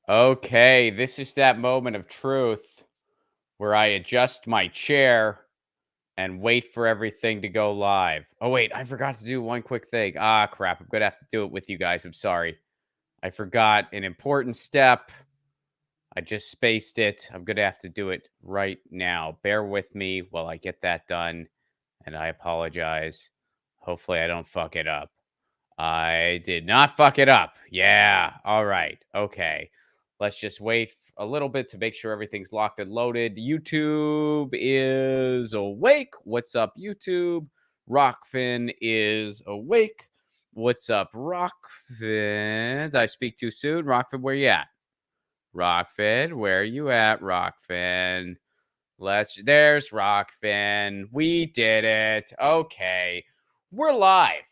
Okay, this is that moment of truth where I adjust my chair and wait for everything to go live. Oh, wait, I forgot to do one quick thing. Ah, crap. I'm going to have to do it with you guys. I'm sorry. I forgot an important step. I just spaced it. I'm going to have to do it right now. Bear with me while I get that done, and I apologize. Hopefully, I don't fuck it up. I did not fuck it up. Yeah. All right. Okay. Let's just wait a little bit to make sure everything's locked and loaded. YouTube is awake. What's up, YouTube? Rockfin is awake. What's up, Rockfin? Did I speak too soon? Rockfin, where you at? Rockfin, where you at, Rockfin? There's Rockfin. We did it. Okay. We're live.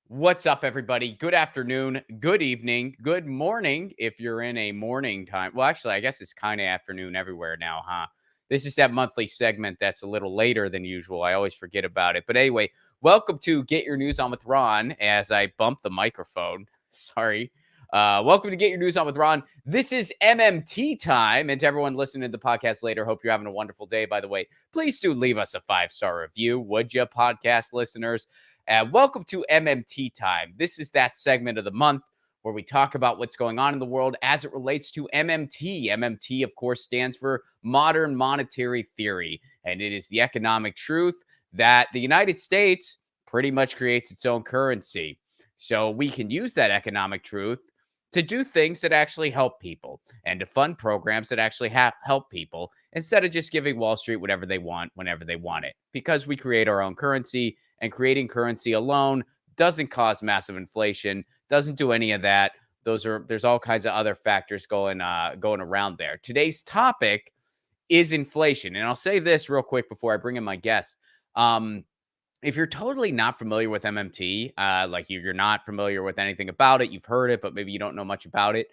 What's up, everybody? Good afternoon, good evening, good morning if you're in a morning time. Well, actually, I guess it's kind of afternoon everywhere now, huh? This is that monthly segment that's a little later than usual. I always forget about it. But anyway, welcome to Get Your News On with Ron as I bump the microphone. Sorry. Welcome to Get Your News On with Ron. This is MMT time. And to everyone listening to the podcast later, hope you're having a wonderful day. By the way, please do leave us a 5-star review, would you, podcast listeners? Welcome to MMT Time. This is that segment of the month where we talk about what's going on in the world as it relates to MMT. MMT, of course, stands for Modern Monetary Theory, and it is the economic truth that the United States pretty much creates its own currency. So we can use that economic truth to do things that actually help people and to fund programs that actually help people instead of just giving Wall Street whatever they want whenever they want it, because we create our own currency. And creating currency alone doesn't cause massive inflation, doesn't do any of that. There's all kinds of other factors going around there. Today's topic is inflation. And I'll say this real quick before I bring in my guest. If you're totally not familiar with MMT, like you're not familiar with anything about it, you've heard it, but maybe you don't know much about it,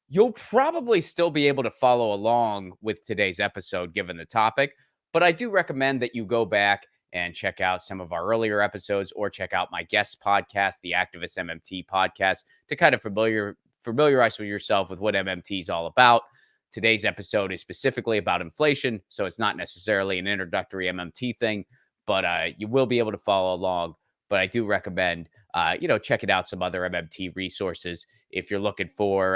you'll probably still be able to follow along with today's episode given the topic. But I do recommend that you go back and check out some of our earlier episodes or check out my guest podcast, the Activist MMT podcast, to kind of familiarize with yourself with what MMT is all about. Today's episode is specifically about inflation, so it's not necessarily an introductory MMT thing, but you will be able to follow along. But I do recommend, checking out some other MMT resources if you're looking for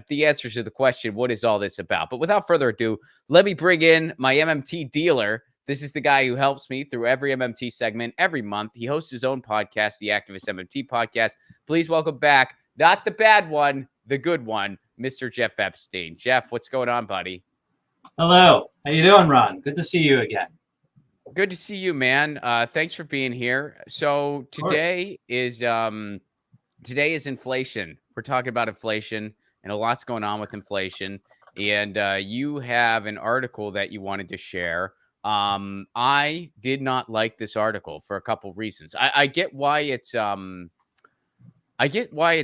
the answers to the question, what is all this about? But without further ado, let me bring in my MMT dealer. This is the guy who helps me through every MMT segment every month. He hosts his own podcast, the Activist MMT Podcast. Please welcome back, not the bad one, the good one, Mr. Jeff Epstein. Jeff, what's going on, buddy? Hello. How you doing, Ron? Good to see you again. Good to see you, man. Thanks for being here. So today is inflation. We're talking about inflation, and a lot's going on with inflation. And you have an article that you wanted to share. I did not like this article for a couple reasons. I get why it's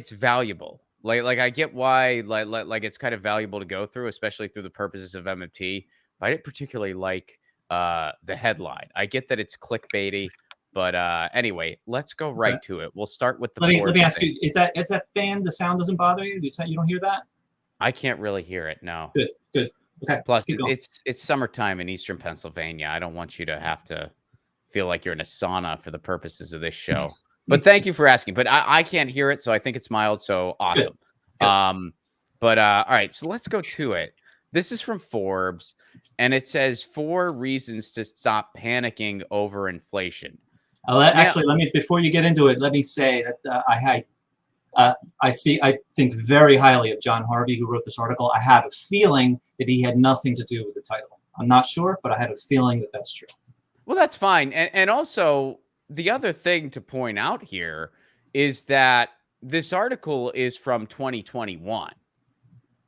valuable. Like I get why like it's kind of valuable to go through, especially through the purposes of MMT. But I didn't particularly like the headline. I get that it's clickbaity, but anyway, let's go right to it. We'll start with the let me ask you, is that fan, the sound doesn't bother you? You don't hear that? I can't really hear it, no. Good. Okay. Plus, it's summertime in Eastern Pennsylvania. I don't want you to have to feel like you're in a sauna for the purposes of this show. But thank you for asking. But I can't hear it, so I think it's mild. So awesome. Good. All right, so let's go to it. This is from Forbes, and it says 4 reasons to stop panicking over inflation. Actually, let me, before you get into it, let me say that I think very highly of John Harvey, who wrote this article. I have a feeling that he had nothing to do with the title. I'm not sure, but I had a feeling that that's true. Well, that's fine. And also, the other thing to point out here is that this article is from 2021.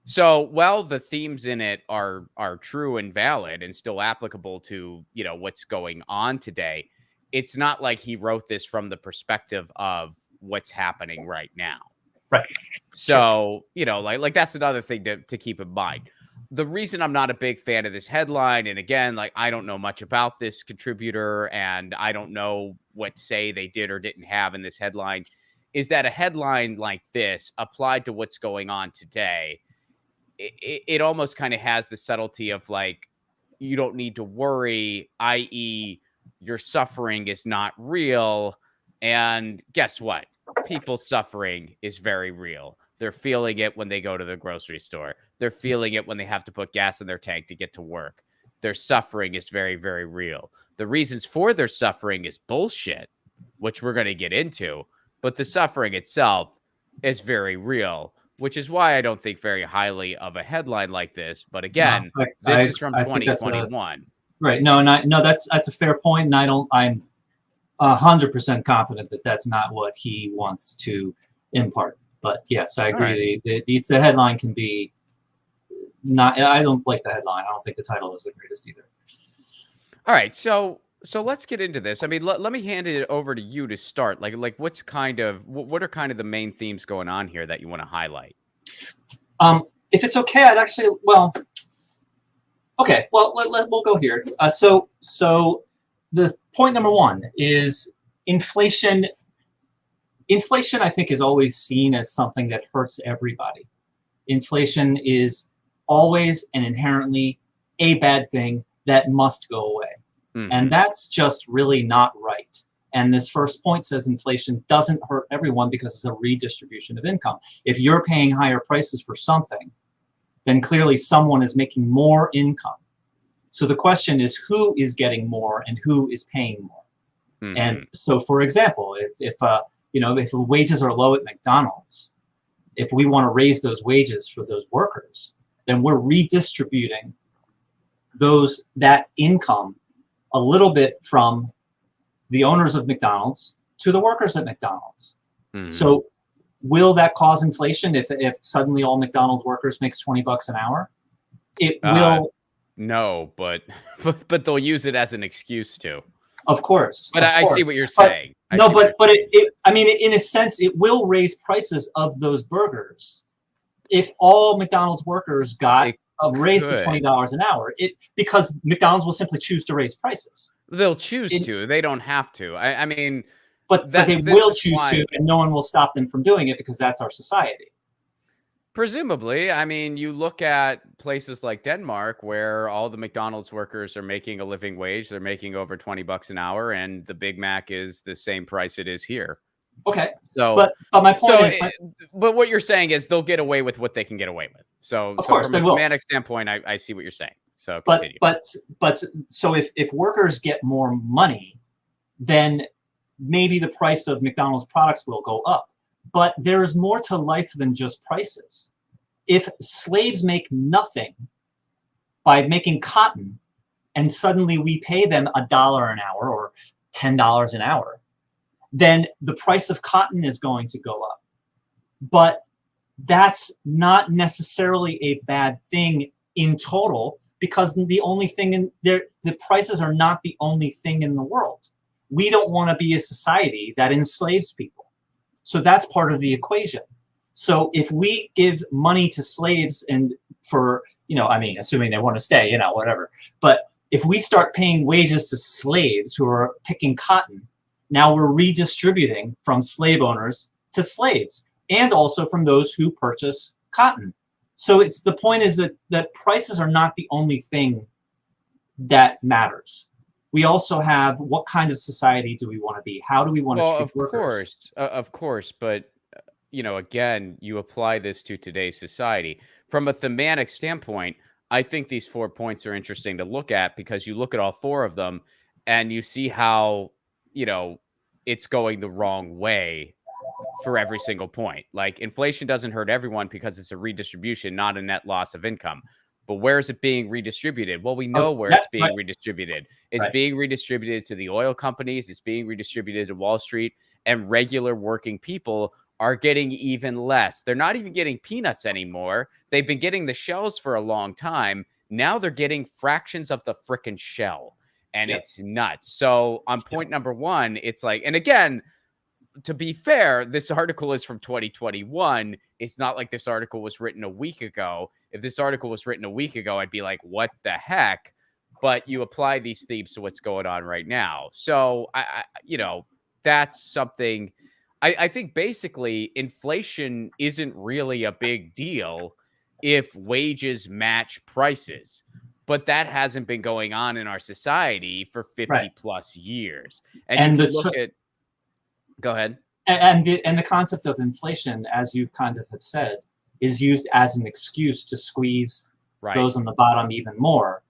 So while the themes in it are true and valid and still applicable to, what's going on today, it's not like he wrote this from the perspective of what's happening right now. Right. So, like that's another thing to keep in mind. The reason I'm not a big fan of this headline, and again, like I don't know much about this contributor and I don't know what say they did or didn't have in this headline, is that a headline like this applied to what's going on today it almost kind of has the subtlety of like, you don't need to worry, i.e., your suffering is not real. And guess what? People's suffering is very real. They're feeling it when they go to the grocery store. They're feeling it when they have to put gas in their tank to get to work. Their suffering is very, very real. The reasons for their suffering is bullshit, which we're going to get into, but the suffering itself is very real, which is why I don't think very highly of a headline like this. But No, again, this is from I think that's 2021. right. No, and no, that's a fair point, and I'm 100% confident that that's not what he wants to impart. But yes, I All right. agree. The headline can be not. I don't like the headline. I don't think the title is the greatest either. All right. So let's get into this. I mean, let me hand it over to you to start. Like what's kind of what are kind of the main themes going on here that you want to highlight? If it's okay, I'd actually okay. Well, we'll go here. So the point number one is inflation. Inflation, I think, is always seen as something that hurts everybody. Inflation is always and inherently a bad thing that must go away. And that's just really not right. And this first point says inflation doesn't hurt everyone because it's a redistribution of income. If you're paying higher prices for something, then clearly someone is making more income. So the question is, who is getting more and who is paying more? And so, for example, if the wages are low at McDonald's, if we want to raise those wages for those workers, then we're redistributing that income a little bit from the owners of McDonald's to the workers at McDonald's. So will that cause inflation if suddenly all McDonald's workers makes $20 an hour? It will. No, but they'll use it as an excuse to. Of course. But I see what you're saying. I mean, in a sense, it will raise prices of those burgers if all McDonald's workers got raised to $20 an hour. Because McDonald's will simply choose to raise prices. They'll choose to. They don't have to. I mean, but they will choose to, and no one will stop them from doing it because that's our society. Presumably, I mean, you look at places like Denmark where all the McDonald's workers are making a living wage. They're making over $20 an hour, and the Big Mac is the same price it is here. Okay. So, but my point is, but what you're saying is they'll get away with what they can get away with. So, of course, from a semantic standpoint, I see what you're saying. So, continue. But so if workers get more money, then maybe the price of McDonald's products will go up. But there is more to life than just prices. If slaves make nothing by making cotton, and suddenly we pay them $1 an hour or $10 an hour, then the price of cotton is going to go up. But that's not necessarily a bad thing in total, because the only thing in there, the prices are not the only thing in the world. We don't want to be a society that enslaves people. So that's part of the equation. So if we give money to slaves and for, I mean, assuming they want to stay, whatever. But if we start paying wages to slaves who are picking cotton, now we're redistributing from slave owners to slaves, and also from those who purchase cotton. So the point is that prices are not the only thing that matters. We also have, what kind of society do we want to be? How do we want to treat workers? Of course. But, again, you apply this to today's society. From a thematic standpoint, I think these 4 points are interesting to look at, because you look at all 4 of them and you see how, it's going the wrong way for every single point. Like, inflation doesn't hurt everyone because it's a redistribution, not a net loss of income. But where is it being redistributed? Well, we know where it's being redistributed. It's being redistributed to the oil companies. It's being redistributed to Wall Street, and regular working people are getting even less. They're not even getting peanuts anymore. They've been getting the shells for a long time. Now they're getting fractions of the frickin' shell, and it's nuts. So on point number one, it's like, and again, to be fair, this article is from 2021. It's not like this article was written a week ago. If this article was written a week ago, I'd be like, what the heck? But you apply these themes to what's going on right now. So, that's something. I think basically inflation isn't really a big deal if wages match prices. But that hasn't been going on in our society for 50 plus years. And And you can look at, go ahead. And the concept of inflation, as you kind of have said, is used as an excuse to squeeze those on the bottom even more.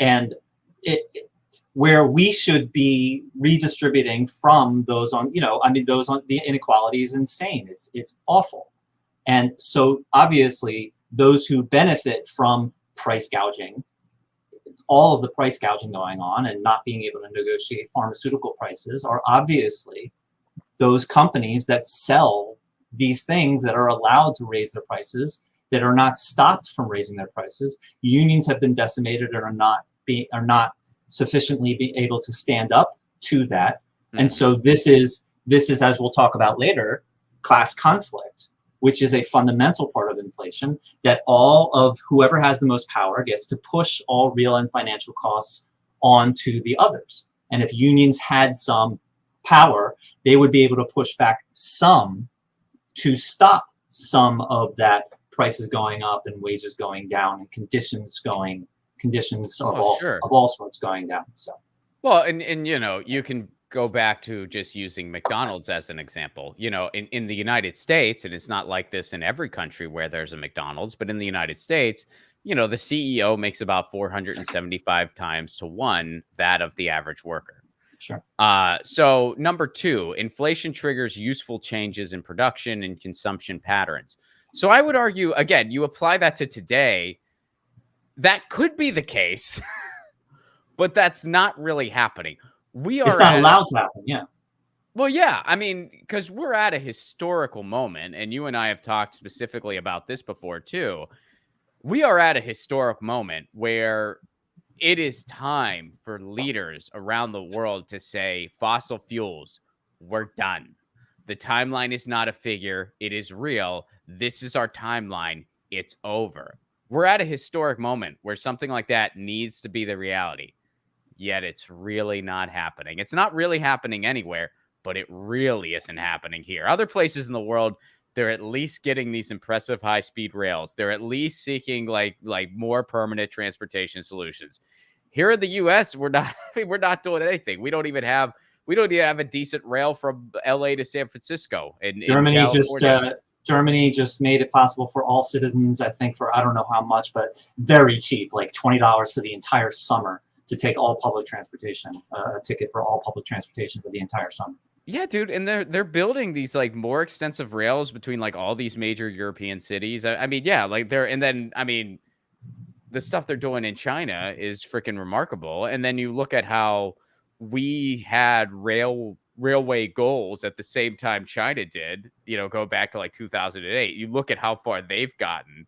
And where we should be redistributing from those on, those on the inequality is insane. It's awful. And so obviously those who benefit from price gouging, all of the price gouging going on and not being able to negotiate pharmaceutical prices, are obviously those companies that sell these things that are allowed to raise their prices, that are not stopped from raising their prices. Unions have been decimated and are not sufficiently able to stand up to that. And so this is, as we'll talk about later, class conflict, which is a fundamental part of inflation, that all of whoever has the most power gets to push all real and financial costs onto the others. And if unions had some power, they would be able to push back some to stop some of that prices going up and wages going down and conditions of all sorts going down. So, well, and you can go back to just using McDonald's as an example. In the United States, and it's not like this in every country where there's a McDonald's, but in the United States, the CEO makes about 475 times to 1 that of the average worker. Sure. So number 2, inflation triggers useful changes in production and consumption patterns. So I would argue, again, you apply that to today, that could be the case, but that's not really happening. It's not allowed to happen, yeah. Well, yeah, I mean, because we're at a historical moment, and you and I have talked specifically about this before too. We are at a historic moment where it is time for leaders around the world to say, fossil fuels, we're done. The timeline is not a figure. It is real. This is our timeline. It's over. We're at a historic moment where something like that needs to be the reality. Yet it's really not happening. It's not really happening anywhere, but it really isn't happening here. Other places in the world, they're at least getting these impressive high-speed rails. They're at least seeking like more permanent transportation solutions. Here in the U.S., we're not doing anything. We don't even have a decent rail from L.A. to San Francisco. Germany just made it possible for all citizens, I think, for I don't know how much, but very cheap, like $20 for the entire summer, to take all public transportation, a ticket for all public transportation for the entire summer. Yeah, dude, and they're building these like more extensive rails between like all these major European cities. I mean, yeah, like the stuff they're doing in China is freaking remarkable. And then you look at how we had railway goals at the same time China did, go back to like 2008. You look at how far they've gotten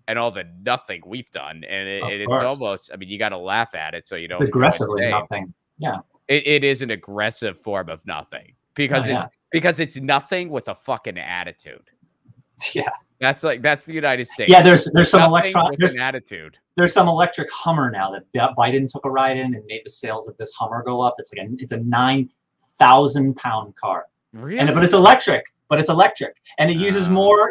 and all the nothing we've done. And it's almost, I mean, you got to laugh at it. So, it's aggressively nothing. Yeah. It is an aggressive form of nothing because it's nothing with a fucking attitude. Yeah. That's the United States. Yeah. There's some an attitude. There's some electric Hummer now that Biden took a ride in and made the sales of this Hummer go up. It's like it's a 9,000-pound car. Really? But it's electric. And it uses more.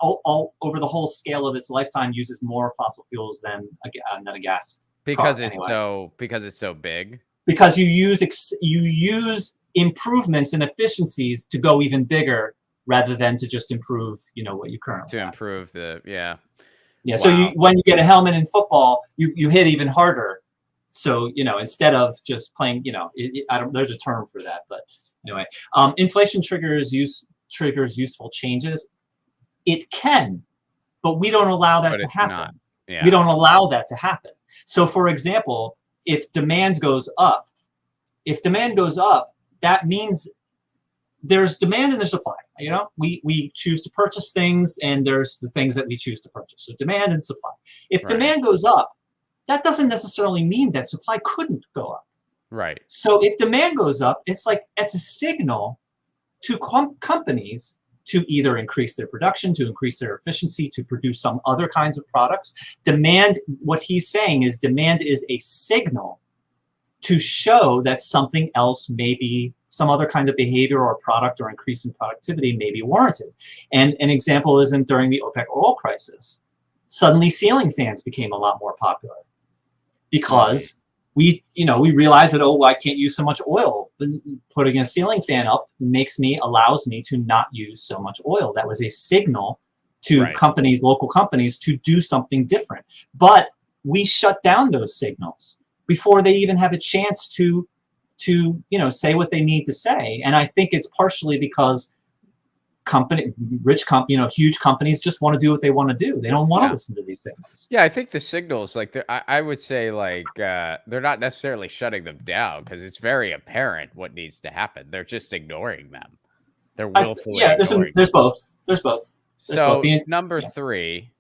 All over the whole scale of its lifetime, uses more fossil fuels than a gas. Because car, it's so big. Because you use improvements and efficiencies to go even bigger, rather than to just improve, what you currently have. Improve yeah. Wow. So when you get a helmet in football, you hit even harder. So instead of just playing, there's a term for that, but anyway, inflation triggers useful changes. It can, but we don't allow that to happen. Yeah. We don't allow that to happen. So, for example, if demand goes up, that means there's demand and there's supply. We choose to purchase things, and there's the things that we choose to purchase. So demand and supply. If demand goes up, that doesn't necessarily mean that supply couldn't go up. Right. So if demand goes up, it's a signal to companies to either increase their production, to increase their efficiency, to produce some other kinds of products. What he's saying is demand is a signal to show that something else may be some other kind of behavior or product or increase in productivity may be warranted. And an example isn't during the OPEC oil crisis. Suddenly ceiling fans became a lot more popular because we realized that, oh, I can't use so much oil. Putting a ceiling fan up allows me to not use so much oil. That was a signal to companies, local companies, to do something different. But we shut down those signals before they even have a chance to say what they need to say. And I think it's partially because huge companies just want to do what they want to do. They don't want to listen to these signals. Yeah, I think the signals, like, I would say, like, they're not necessarily shutting them down because it's very apparent what needs to happen. They're just ignoring them. They're willfully ignoring there's both. There's both. So number three,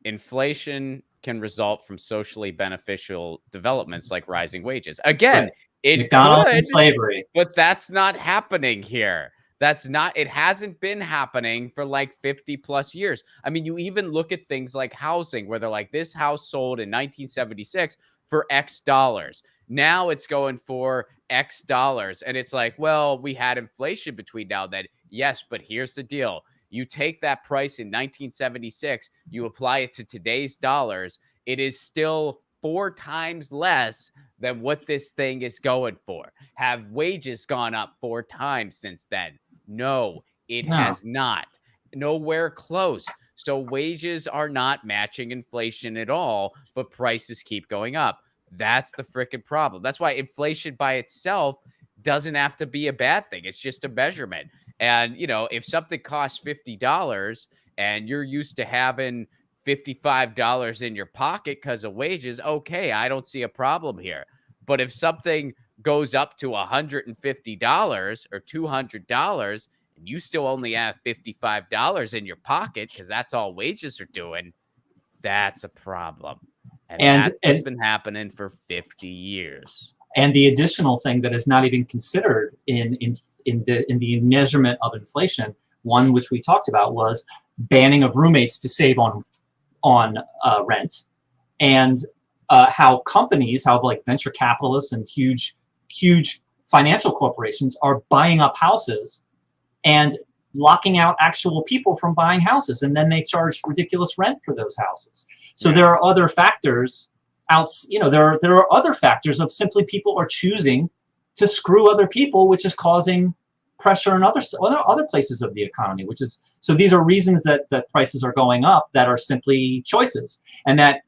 inflation can result from socially beneficial developments like rising wages. Again, it McDonald's could, and slavery, but that's not happening here. It hasn't been happening for like 50 plus years. I mean, you even look at things like housing where they're like, this house sold in 1976 for X dollars. Now it's going for X dollars. And it's like, well, we had inflation between now and then. Yes, but here's the deal. You take that price in 1976, you apply it to today's dollars, it is still 4 times less than what this thing is going for. Have wages gone up 4 times since then? No, it has not. Nowhere close. So wages are not matching inflation at all, but prices keep going up. That's the freaking problem. That's why inflation by itself doesn't have to be a bad thing. It's just a measurement. And, if something costs $50 and you're used to having $55 in your pocket because of wages, okay, I don't see a problem here. But if something goes up to $150 or $200 and you still only have $55 in your pocket because that's all wages are doing, that's a problem. And that's what's been happening for 50 years. And the additional thing that is not even considered in the measurement of inflation, one which we talked about, was banning of roommates to save on rent, and how like venture capitalists and huge financial corporations are buying up houses and locking out actual people from buying houses, and then they charge ridiculous rent for those houses. So there are other factors there are other factors of simply people are choosing to screw other people, which is causing pressure in other places of the economy, so these are reasons that prices are going up that are simply choices, and that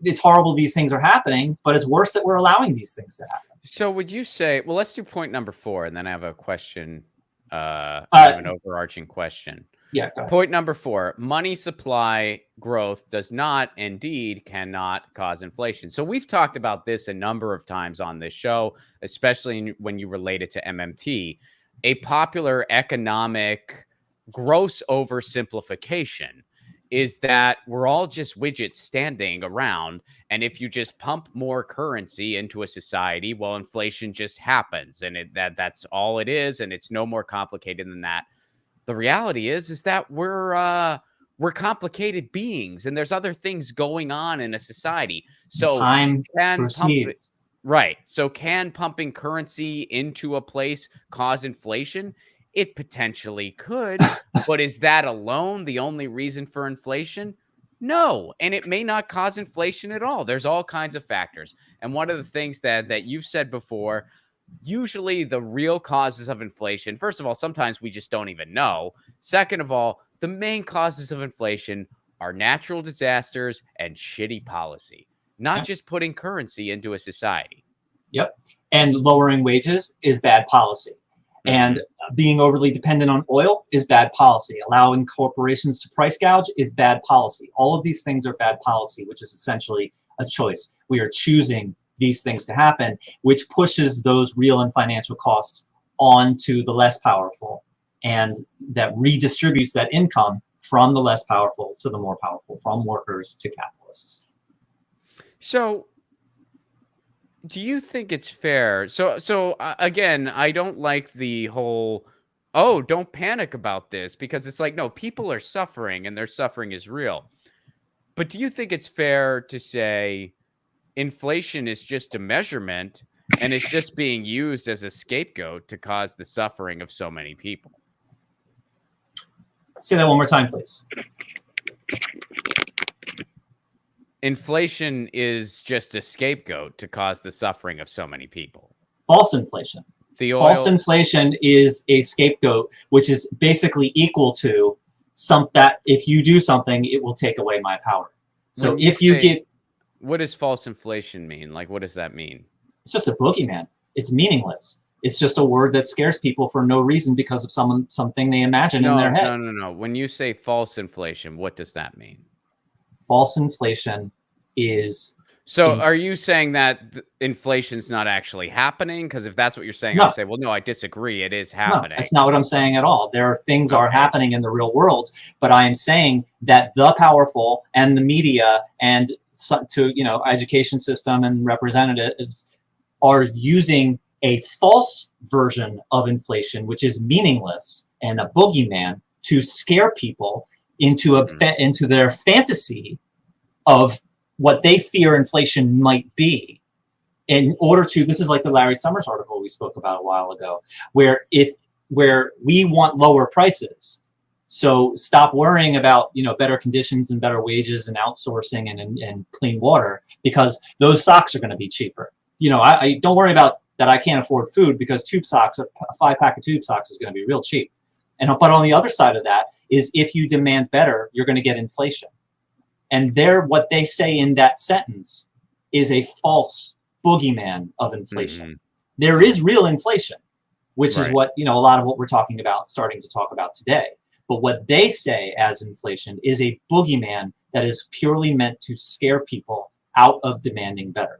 it's horrible these things are happening, but it's worse that we're allowing these things to happen. So would you say, well, let's do point number 4, and then I have a question, an overarching question. Yeah. Go ahead. Point number 4, money supply growth does not, indeed, cannot cause inflation. So we've talked about this a number of times on this show, especially when you relate it to MMT. A popular economic gross oversimplification is that we're all just widgets standing around. And if you just pump more currency into a society, well, inflation just happens. And that's all it is. And it's no more complicated than that. The reality is that we're complicated beings, and there's other things going on in a society. So time proceeds. Right. So can pumping currency into a place cause inflation? It potentially could, but is that alone the only reason for inflation? No, and it may not cause inflation at all. There's all kinds of factors. And one of the things that you've said before, usually the real causes of inflation, first of all, sometimes we just don't even know. Second of all, the main causes of inflation are natural disasters and shitty policy, not just putting currency into a society. Yep. And lowering wages is bad policy. And being overly dependent on oil is bad policy. Allowing corporations to price gouge is bad policy. All of these things are bad policy, which is essentially a choice. We are choosing these things to happen, which pushes those real and financial costs onto the less powerful, and that redistributes that income from the less powerful to the more powerful, from workers to capitalists. So do you think it's fair? So again, I don't like the whole, oh, don't panic about this, because it's like, no, people are suffering and their suffering is real. But do you think it's fair to say inflation is just a measurement And it's just being used as a scapegoat to cause the suffering of so many people. Say that one more time, please. Inflation is just a scapegoat to cause the suffering of so many people. False inflation. False inflation is a scapegoat, which is basically equal to that if you do something, it will take away my power. So if you get... What does false inflation mean? Like, what does that mean? It's just a boogeyman. It's meaningless. It's just a word that scares people for no reason because of something they imagine in their head. No. When you say false inflation, what does that mean? False inflation is... So are you saying that inflation's not actually happening? Because if that's what you're saying, I say, well, no, I disagree. It is happening. No, that's not what I'm saying at all. There are things are happening in the real world, but I am saying that the powerful and the media and education system and representatives are using a false version of inflation, which is meaningless and a boogeyman, to scare people into into their fantasy of what they fear inflation might be, in order to... This is like the Larry Summers article we spoke about a while ago, where we want lower prices. So stop worrying about, better conditions and better wages and outsourcing and clean water, because those socks are going to be cheaper. I don't worry about that. I can't afford food, because tube socks, a 5-pack of tube socks is going to be real cheap. But on the other side of that is, if you demand better, you're going to get inflation. And what they say in that sentence is a false boogeyman of inflation. There is real inflation, which is what, a lot of what we're starting to talk about today. But what they say as inflation is a boogeyman that is purely meant to scare people out of demanding better.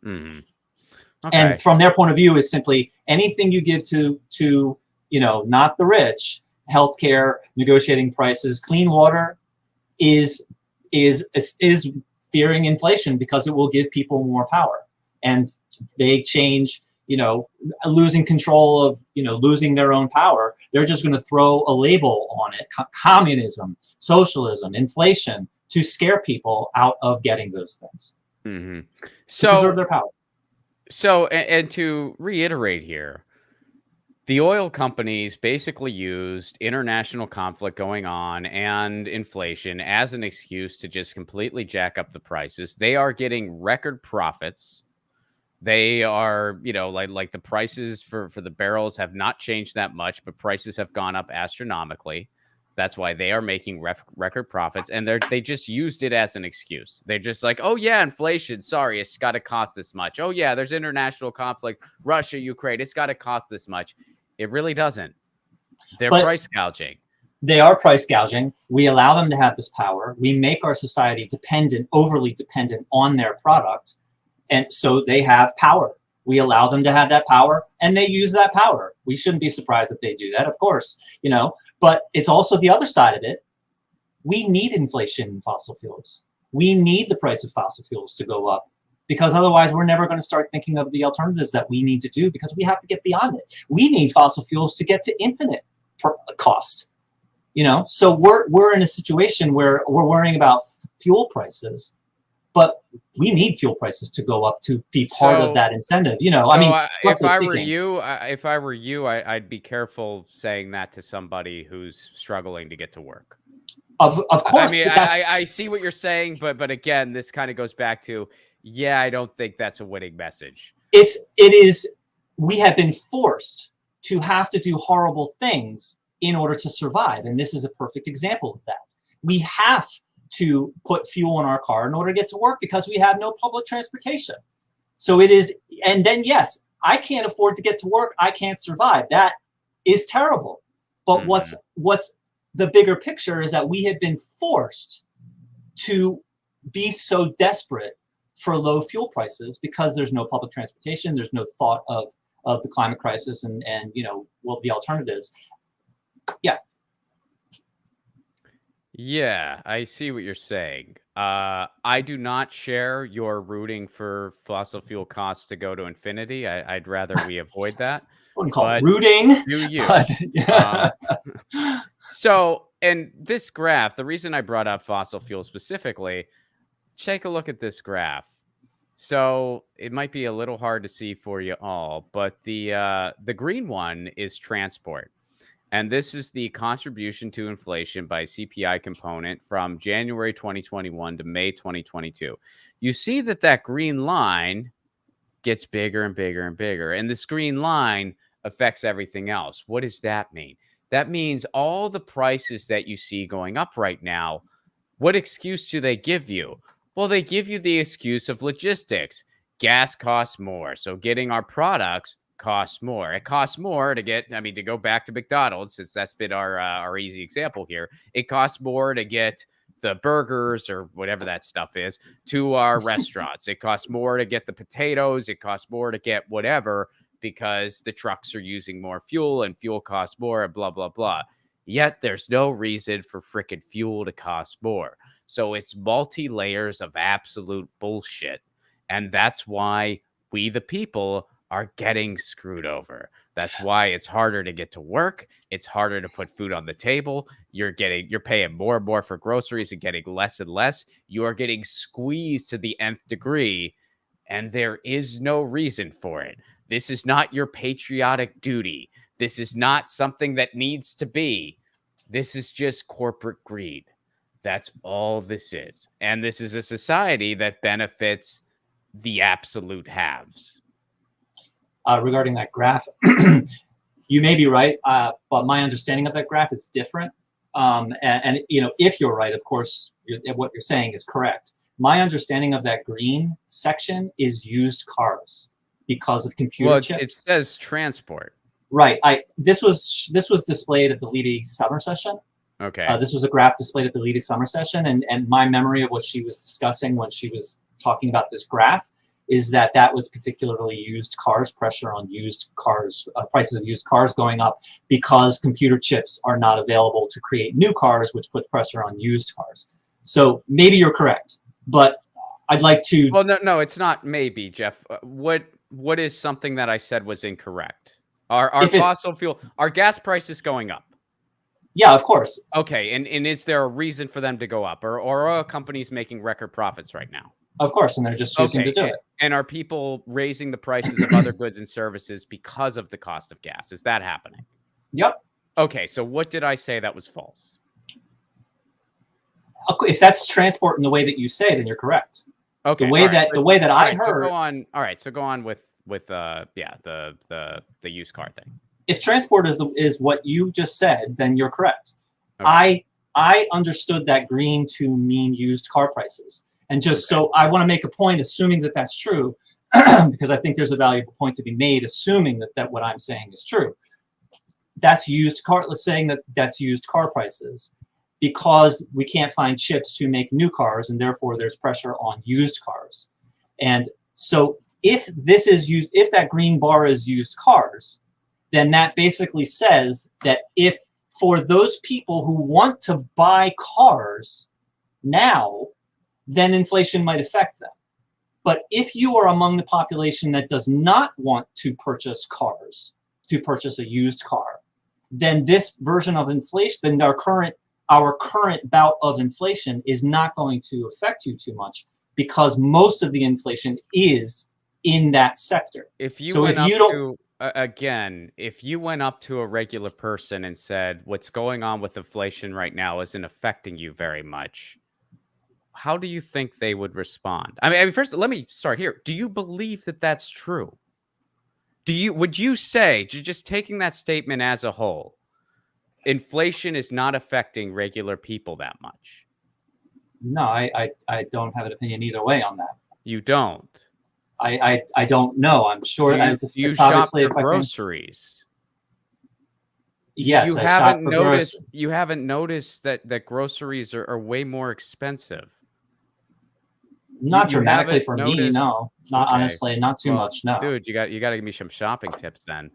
And from their point of view is simply anything you give to not the rich, healthcare, negotiating prices, clean water, is fearing inflation, because it will give people more power. And they change, losing control of, losing their own power. They're just going to throw a label on it: communism, socialism, inflation, to scare people out of getting those things. So, to preserve their power. So, and to reiterate here, the oil companies basically used international conflict going on and inflation as an excuse to just completely jack up the prices. They are getting record profits. They are, like the prices for the barrels have not changed that much, but prices have gone up astronomically. That's why they are making record profits, and they just used it as an excuse. They're just like, oh yeah, inflation. Sorry, it's got to cost this much. Oh yeah, there's international conflict, Russia, Ukraine. It's got to cost this much. It really doesn't. They're price gouging. They are price gouging. We allow them to have this power. We make our society overly dependent on their product, and so they have power. We allow them to have that power, and they use that power. We shouldn't be surprised that they do that, of course, But it's also the other side of it. We need inflation in fossil fuels. We need the price of fossil fuels to go up, because otherwise we're never going to start thinking of the alternatives that we need to do, because we have to get beyond it. We need fossil fuels to get to infinite cost. So we're in a situation where we're worrying about fuel prices, but we need fuel prices to go up to be part of that incentive. If I were you, I'd be careful saying that to somebody who's struggling to get to work. Of course. I mean, I see what you're saying, but again, this kind of goes back to, I don't think that's a winning message. It is. We have been forced to have to do horrible things in order to survive, and this is a perfect example of that. We have to put fuel in our car in order to get to work, because we have no public transportation. So it is, and then yes, I can't afford to get to work. I can't survive. That is terrible. But what's the bigger picture is that we have been forced to be so desperate for low fuel prices, because there's no public transportation. There's no thought of the climate crisis and the alternatives. Yeah, I see what you're saying. I do not share your rooting for fossil fuel costs to go to infinity. I'd rather we avoid that. I wouldn't call it rooting. Do you? So, in this graph, the reason I brought up fossil fuel specifically, take a look at this graph. So it might be a little hard to see for you all, but the green one is transport. And this is the contribution to inflation by CPI component from January 2021 to May 2022. You see that that green line gets bigger and bigger and bigger. And this green line affects everything else. What does that mean? That means all the prices that you see going up right now, what excuse do they give you? Well, they give you the excuse of logistics. Gas costs more. So getting our products costs more. It costs more to get, I mean, to go back to McDonald's, since that's been our easy example here. It costs more to get the burgers or whatever that stuff is to our restaurants. It costs more to get the potatoes. It costs more to get whatever because the trucks are using more fuel and fuel costs more and blah, blah, blah. Yet there's no reason for frickin' fuel to cost more. So it's multi layers of absolute bullshit. And that's why we, the people, are getting screwed over. That's why it's harder to get to work. It's harder to put food on the table. You're paying more and more for groceries and getting less and less. You are getting squeezed to the nth degree, and there is no reason for it. This is not your patriotic duty. This is not something that needs to be. This is just corporate greed. That's all this is. And this is a society that benefits the absolute haves. Regarding that graph, you may be right, but my understanding of that graph is different. And you know, if you're right, of course, what you're saying is correct. My understanding of that green section is used cars because of computer chips. It says transport. Right. This was displayed at the Levy summer session. Okay. This was a graph displayed at the Levy summer session, and my memory of what she was discussing when she was talking about this graph is that was particularly used cars, pressure on used cars, prices of used cars going up because computer chips are not available to create new cars, which puts pressure on used cars. So maybe you're correct, but I'd like to. Well, no, it's not maybe, Jeff. What is something that I said was incorrect? Our fossil fuel, our gas prices going up. Yeah, of course. Okay, and is there a reason for them to go up, or are companies making record profits right now? Of course, and they're just choosing to do it. And are people raising the prices of other goods and services because of the cost of gas? Is that happening? Yep. Okay, so what did I say that was false? If that's transport in the way that you say, then you're correct. Okay. The way that I heard. So go on. All right. So go on with the used car thing. If transport is what you just said, then you're correct. Okay. I understood that green to mean used car prices. And just so I want to make a point, assuming that that's true, because I think there's a valuable point to be made, assuming that what I'm saying is true. That's used car. Let's saying that's used car prices, because we can't find chips to make new cars, and therefore there's pressure on used cars. And so if that green bar is used cars, then that basically says that if for those people who want to buy cars now, then inflation might affect them. But if you are among the population that does not want to purchase cars, to purchase a used car, then this version of inflation, then our current bout of inflation is not going to affect you too much, because most of the inflation is in that sector. If you went up to a regular person and said, what's going on with inflation right now isn't affecting you very much, how do you think they would respond? I mean, first, let me start here. Do you believe that that's true? Would you say, just taking that statement as a whole, inflation is not affecting regular people that much? No, I don't have an opinion either way on that. You don't? I don't know. I'm sure it's obviously shop for groceries. Yes, you haven't noticed that groceries are way more expensive. Not dramatically for me, no. Not honestly, not too much, no. Dude, you got to give me some shopping tips then.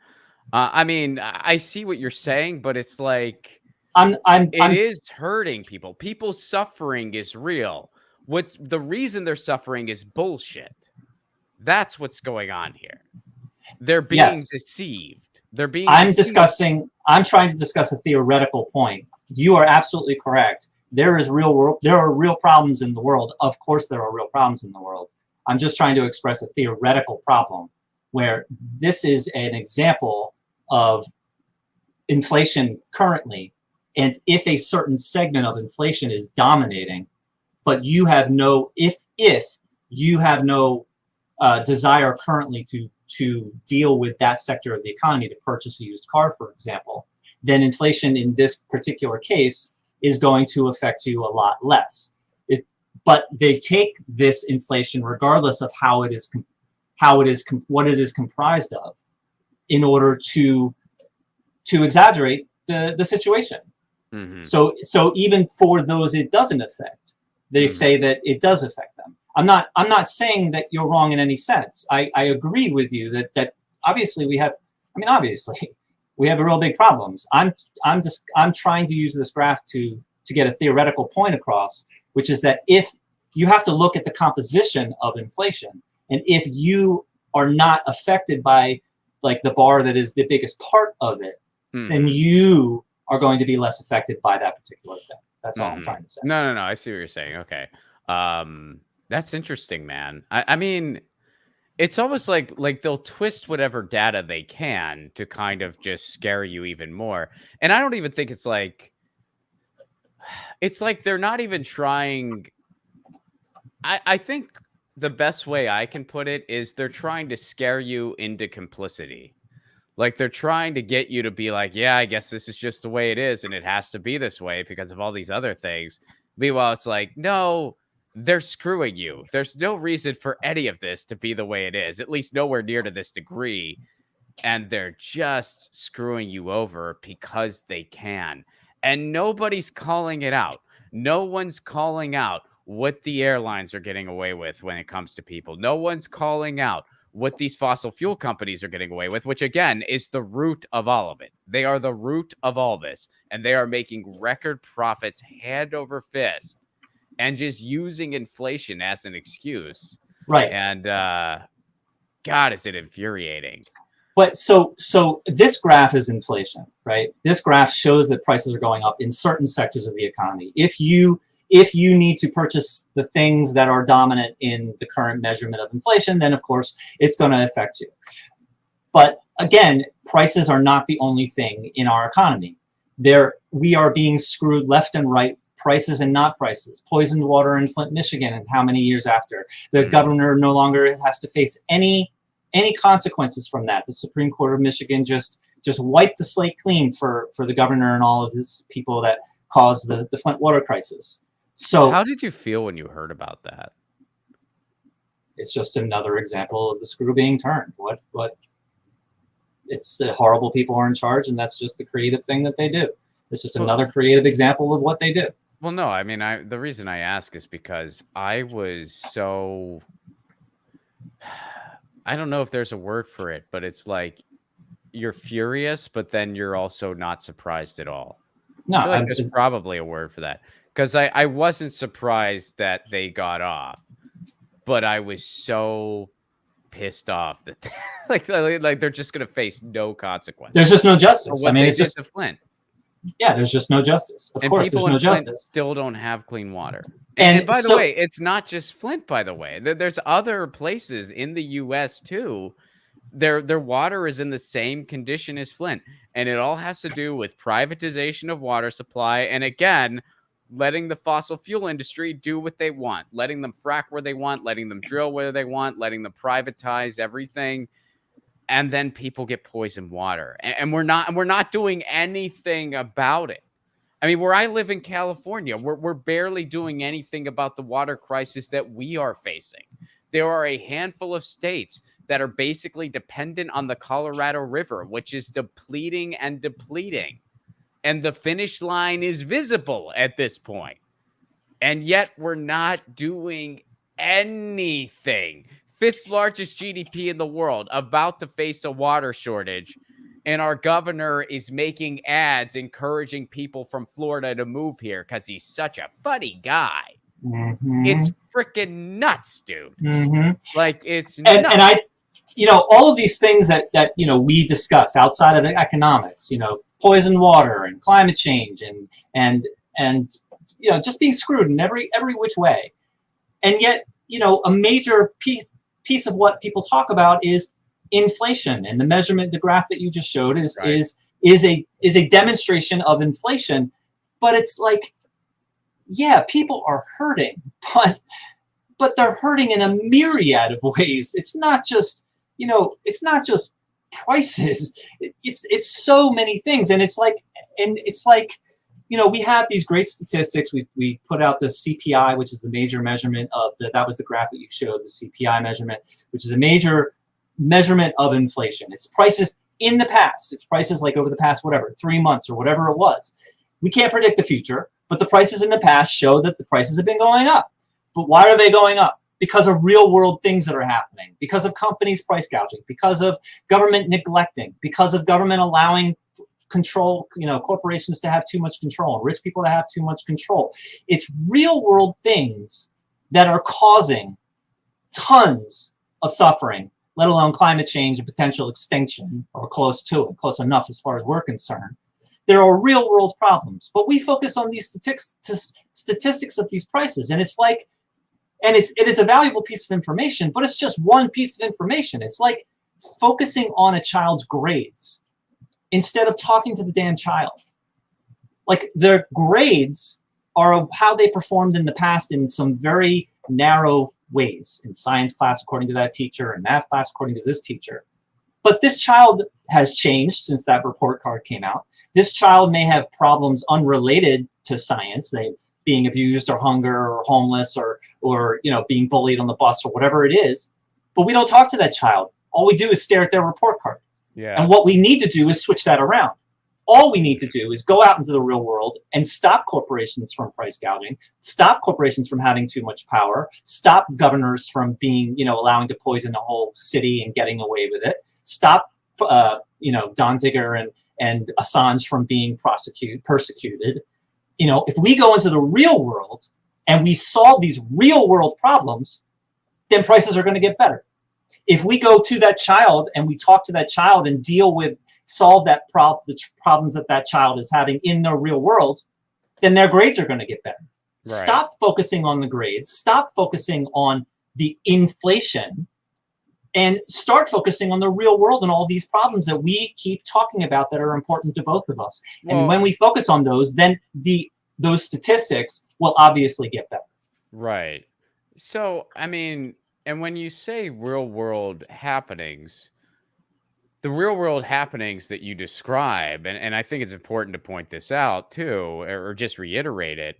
I mean, I see what you're saying, but it's like it is hurting people. People's suffering is real. What's the reason they're suffering is bullshit. That's what's going on here. They're being deceived. They're being I'm trying to discuss a theoretical point. You are absolutely correct. There are real problems in the world. Of course there are real problems in the world. I'm just trying to express a theoretical problem where this is an example of inflation currently. And if a certain segment of inflation is dominating, but you have no, if you have no desire currently to deal with that sector of the economy, to purchase a used car, for example, then inflation in this particular case is going to affect you a lot less. But they take this inflation, regardless of what it is comprised of, in order to exaggerate the situation. Mm-hmm. So even for those it doesn't affect, they say that it does affect them. I'm not saying that you're wrong in any sense. I agree with you that obviously we have real big problems. I'm trying to use this graph to get a theoretical point across, which is that if you have to look at the composition of inflation, and if you are not affected by like the bar that is the biggest part of it, then you are going to be less affected by that particular thing. That's all I'm trying to say. No. I see what you're saying. Okay. That's interesting, man. I mean, it's almost like they'll twist whatever data they can to kind of just scare you even more. And I don't even think it's like they're not even trying. I think the best way I can put it is they're trying to scare you into complicity. Like they're trying to get you to be like, yeah, I guess this is just the way it is, and it has to be this way because of all these other things. Meanwhile, it's like, no, they're screwing you. There's no reason for any of this to be the way it is, at least nowhere near to this degree. And they're just screwing you over because they can. And nobody's calling it out. No one's calling out what the airlines are getting away with when it comes to people. No one's calling out what these fossil fuel companies are getting away with, which again is the root of all of it. They are the root of all this, and they are making record profits hand over fist and just using inflation as an excuse. Right. And God, is it infuriating. But so this graph is inflation, right? This graph shows that prices are going up in certain sectors of the economy. If you need to purchase the things that are dominant in the current measurement of inflation, then of course it's going to affect you. But again, prices are not the only thing in our economy. We are being screwed left and right, prices and not prices. Poisoned water in Flint, Michigan, and how many years after? The governor no longer has to face any consequences from that. The Supreme Court of Michigan just wiped the slate clean for the governor and all of his people that caused the Flint water crisis. So how did you feel when you heard about that? It's just another example of the screw being turned. What it's the horrible people are in charge, and that's just the creative thing that they do. It's just another creative example of what they do. Well, no, I mean, the reason I ask is because I was so, I don't know if there's a word for it, but it's like you're furious, but then you're also not surprised at all. No, I feel like there's probably a word for that, because I wasn't surprised that they got off, but I was so pissed off that like they're just gonna face no consequence. There's just no justice. I mean, it's just Flint. Yeah, there's just no justice. Of course, there's no justice. Still don't have clean water. And by the way, it's not just Flint. By the way, there's other places in the U.S. too. Their water is in the same condition as Flint, and it all has to do with privatization of water supply. And again, letting the fossil fuel industry do what they want, letting them frack where they want, letting them drill where they want, letting them privatize everything. And then people get poisoned water, and we're not doing anything about it. I mean, where I live in California, we're barely doing anything about the water crisis that we are facing. There are a handful of states that are basically dependent on the Colorado River, which is depleting and depleting. And the finish line is visible at this point. And yet we're not doing anything. 5th largest GDP in the world, about to face a water shortage. And our governor is making ads encouraging people from Florida to move here because he's such a funny guy. It's freaking nuts, dude. Like, it's nuts. And I, all of these things that we discuss outside of economics, poisoned water and climate change and just being screwed in every which way. And yet a major piece of what people talk about is inflation, and the measurement, the graph that you just showed is a demonstration of inflation. But it's like, yeah, people are hurting, but they're hurting in a myriad of ways. It's not just, it's not just prices. It's so many things. And it's like, we have these great statistics. We put out the CPI, which is the major measurement of that was the graph that you showed, the CPI measurement, which is a major measurement of inflation. It's prices in the past. It's prices like over the past, 3 months or whatever it was. We can't predict the future, but the prices in the past show that the prices have been going up. But why are they going up? Because of real world things that are happening, because of companies price gouging, because of government neglecting, because of government allowing control, corporations to have too much control, and rich people to have too much control. It's real world things that are causing tons of suffering, let alone climate change and potential extinction, or close to it, close enough as far as we're concerned. There are real world problems, but we focus on these statistics of these prices, and it's like, and it's a valuable piece of information, but it's just one piece of information. It's like focusing on a child's grades instead of talking to the damn child. Like, their grades are how they performed in the past in some very narrow ways, in science class according to that teacher, and math class according to this teacher. But this child has changed since that report card came out. This child may have problems unrelated to science, they being abused or hunger or homeless or being bullied on the bus or whatever it is. But we don't talk to that child. All we do is stare at their report card. Yeah. And what we need to do is switch that around. All we need to do is go out into the real world and stop corporations from price gouging, stop corporations from having too much power, stop governors from being, allowing to poison the whole city and getting away with it, stop, Don Ziegler and Assange from being persecuted. If we go into the real world and we solve these real world problems, then prices are going to get better. If we go to that child and we talk to that child and solve the problems that child is having in the real world, then their grades are going to get better. Right. Stop focusing on the grades. Stop focusing on the inflation, and start focusing on the real world and all these problems that we keep talking about that are important to both of us. Well, and when we focus on those, then those statistics will obviously get better. Right. So, and when you say real world happenings, the real world happenings that you describe, and I think it's important to point this out too, or just reiterate it,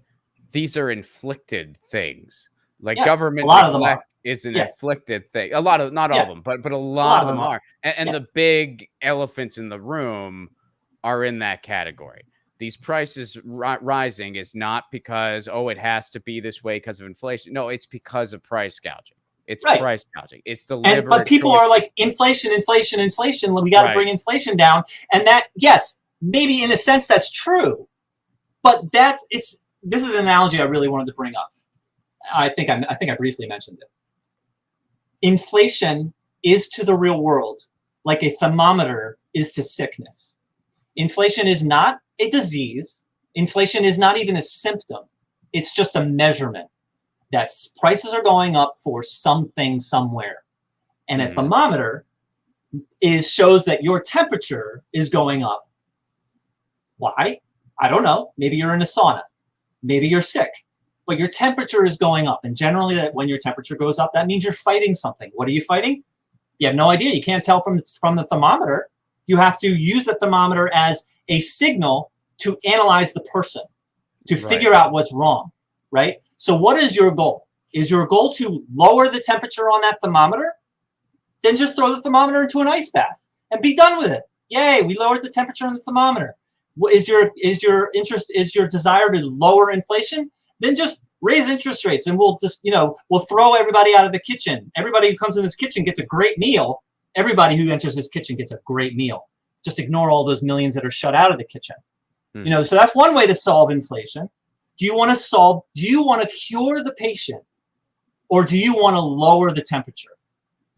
these are inflicted things. Like, yes, government neglect is an inflicted thing. A lot of, not all of them, but a lot of them are. And the big elephants in the room are in that category. These prices rising is not because, it has to be this way because of inflation. No, it's because of price gouging. It's price gouging. It's deliberate. But people are like, inflation. We got to bring inflation down. And that, yes, maybe in a sense that's true. But this is an analogy I really wanted to bring up. I think I briefly mentioned it. Inflation is to the real world like a thermometer is to sickness. Inflation is not a disease. Inflation is not even a symptom. It's just a measurement that prices are going up for something somewhere. And a thermometer shows that your temperature is going up. Why? I don't know. Maybe you're in a sauna. Maybe you're sick. But your temperature is going up. And generally, when your temperature goes up, that means you're fighting something. What are you fighting? You have no idea. You can't tell from the thermometer. You have to use the thermometer as a signal to analyze the person, to figure out what's wrong, right? So what is your goal? Is your goal to lower the temperature on that thermometer? Then just throw the thermometer into an ice bath and be done with it. Yay, we lowered the temperature on the thermometer. Is your desire to lower inflation? Then just raise interest rates, and we'll throw everybody out of the kitchen. Everybody who comes in this kitchen gets a great meal. Everybody who enters this kitchen gets a great meal. Just ignore all those millions that are shut out of the kitchen. So that's one way to solve inflation. Do you want to cure the patient, or do you want to lower the temperature?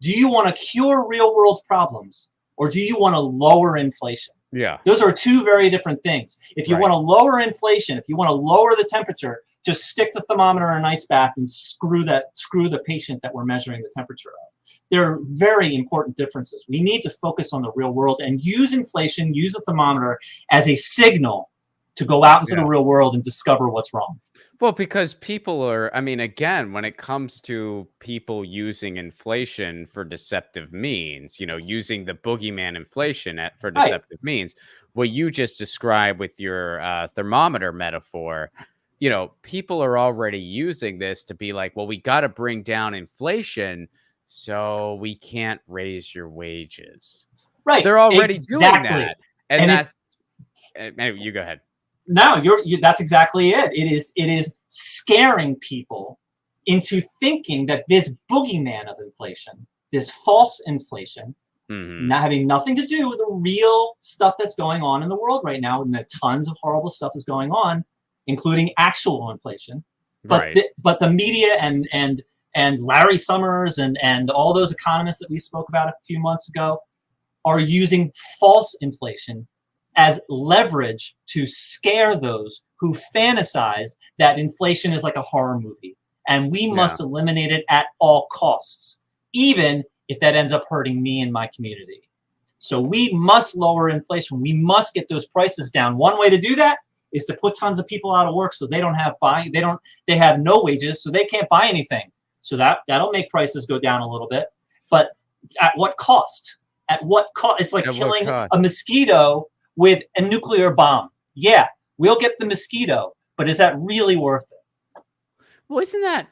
Do you want to cure real world problems, or do you want to lower inflation? Yeah. Those are two very different things. If you want to lower inflation, if you want to lower the temperature, just stick the thermometer in an ice bath and screw the patient that we're measuring the temperature of. There are very important differences. We need to focus on the real world and use inflation, use a thermometer as a signal to go out into the real world and discover what's wrong. Well, because people are, I mean, again, when it comes to people using inflation for deceptive means, using the boogeyman inflation for deceptive means, what you just described with your thermometer metaphor, people are already using this to be like, well, we got to bring down inflation, so we can't raise your wages. Right. They're already doing that. And that's, you go ahead. No, that's exactly it. It is scaring people into thinking that this boogeyman of inflation, this false inflation, not having nothing to do with the real stuff that's going on in the world right now, and that tons of horrible stuff is going on, including actual inflation. But but the media and Larry Summers and all those economists that we spoke about a few months ago are using false inflation as leverage to scare those who fantasize that inflation is like a horror movie. And we must eliminate it at all costs, even if that ends up hurting me and my community. So we must lower inflation. We must get those prices down. One way to do that is to put tons of people out of work so they don't have they have no wages, so they can't buy anything. So that'll make prices go down a little bit. But at what cost? At what cost? It's like killing a mosquito with a nuclear bomb. Yeah, we'll get the mosquito, but is that really worth it? Well, isn't that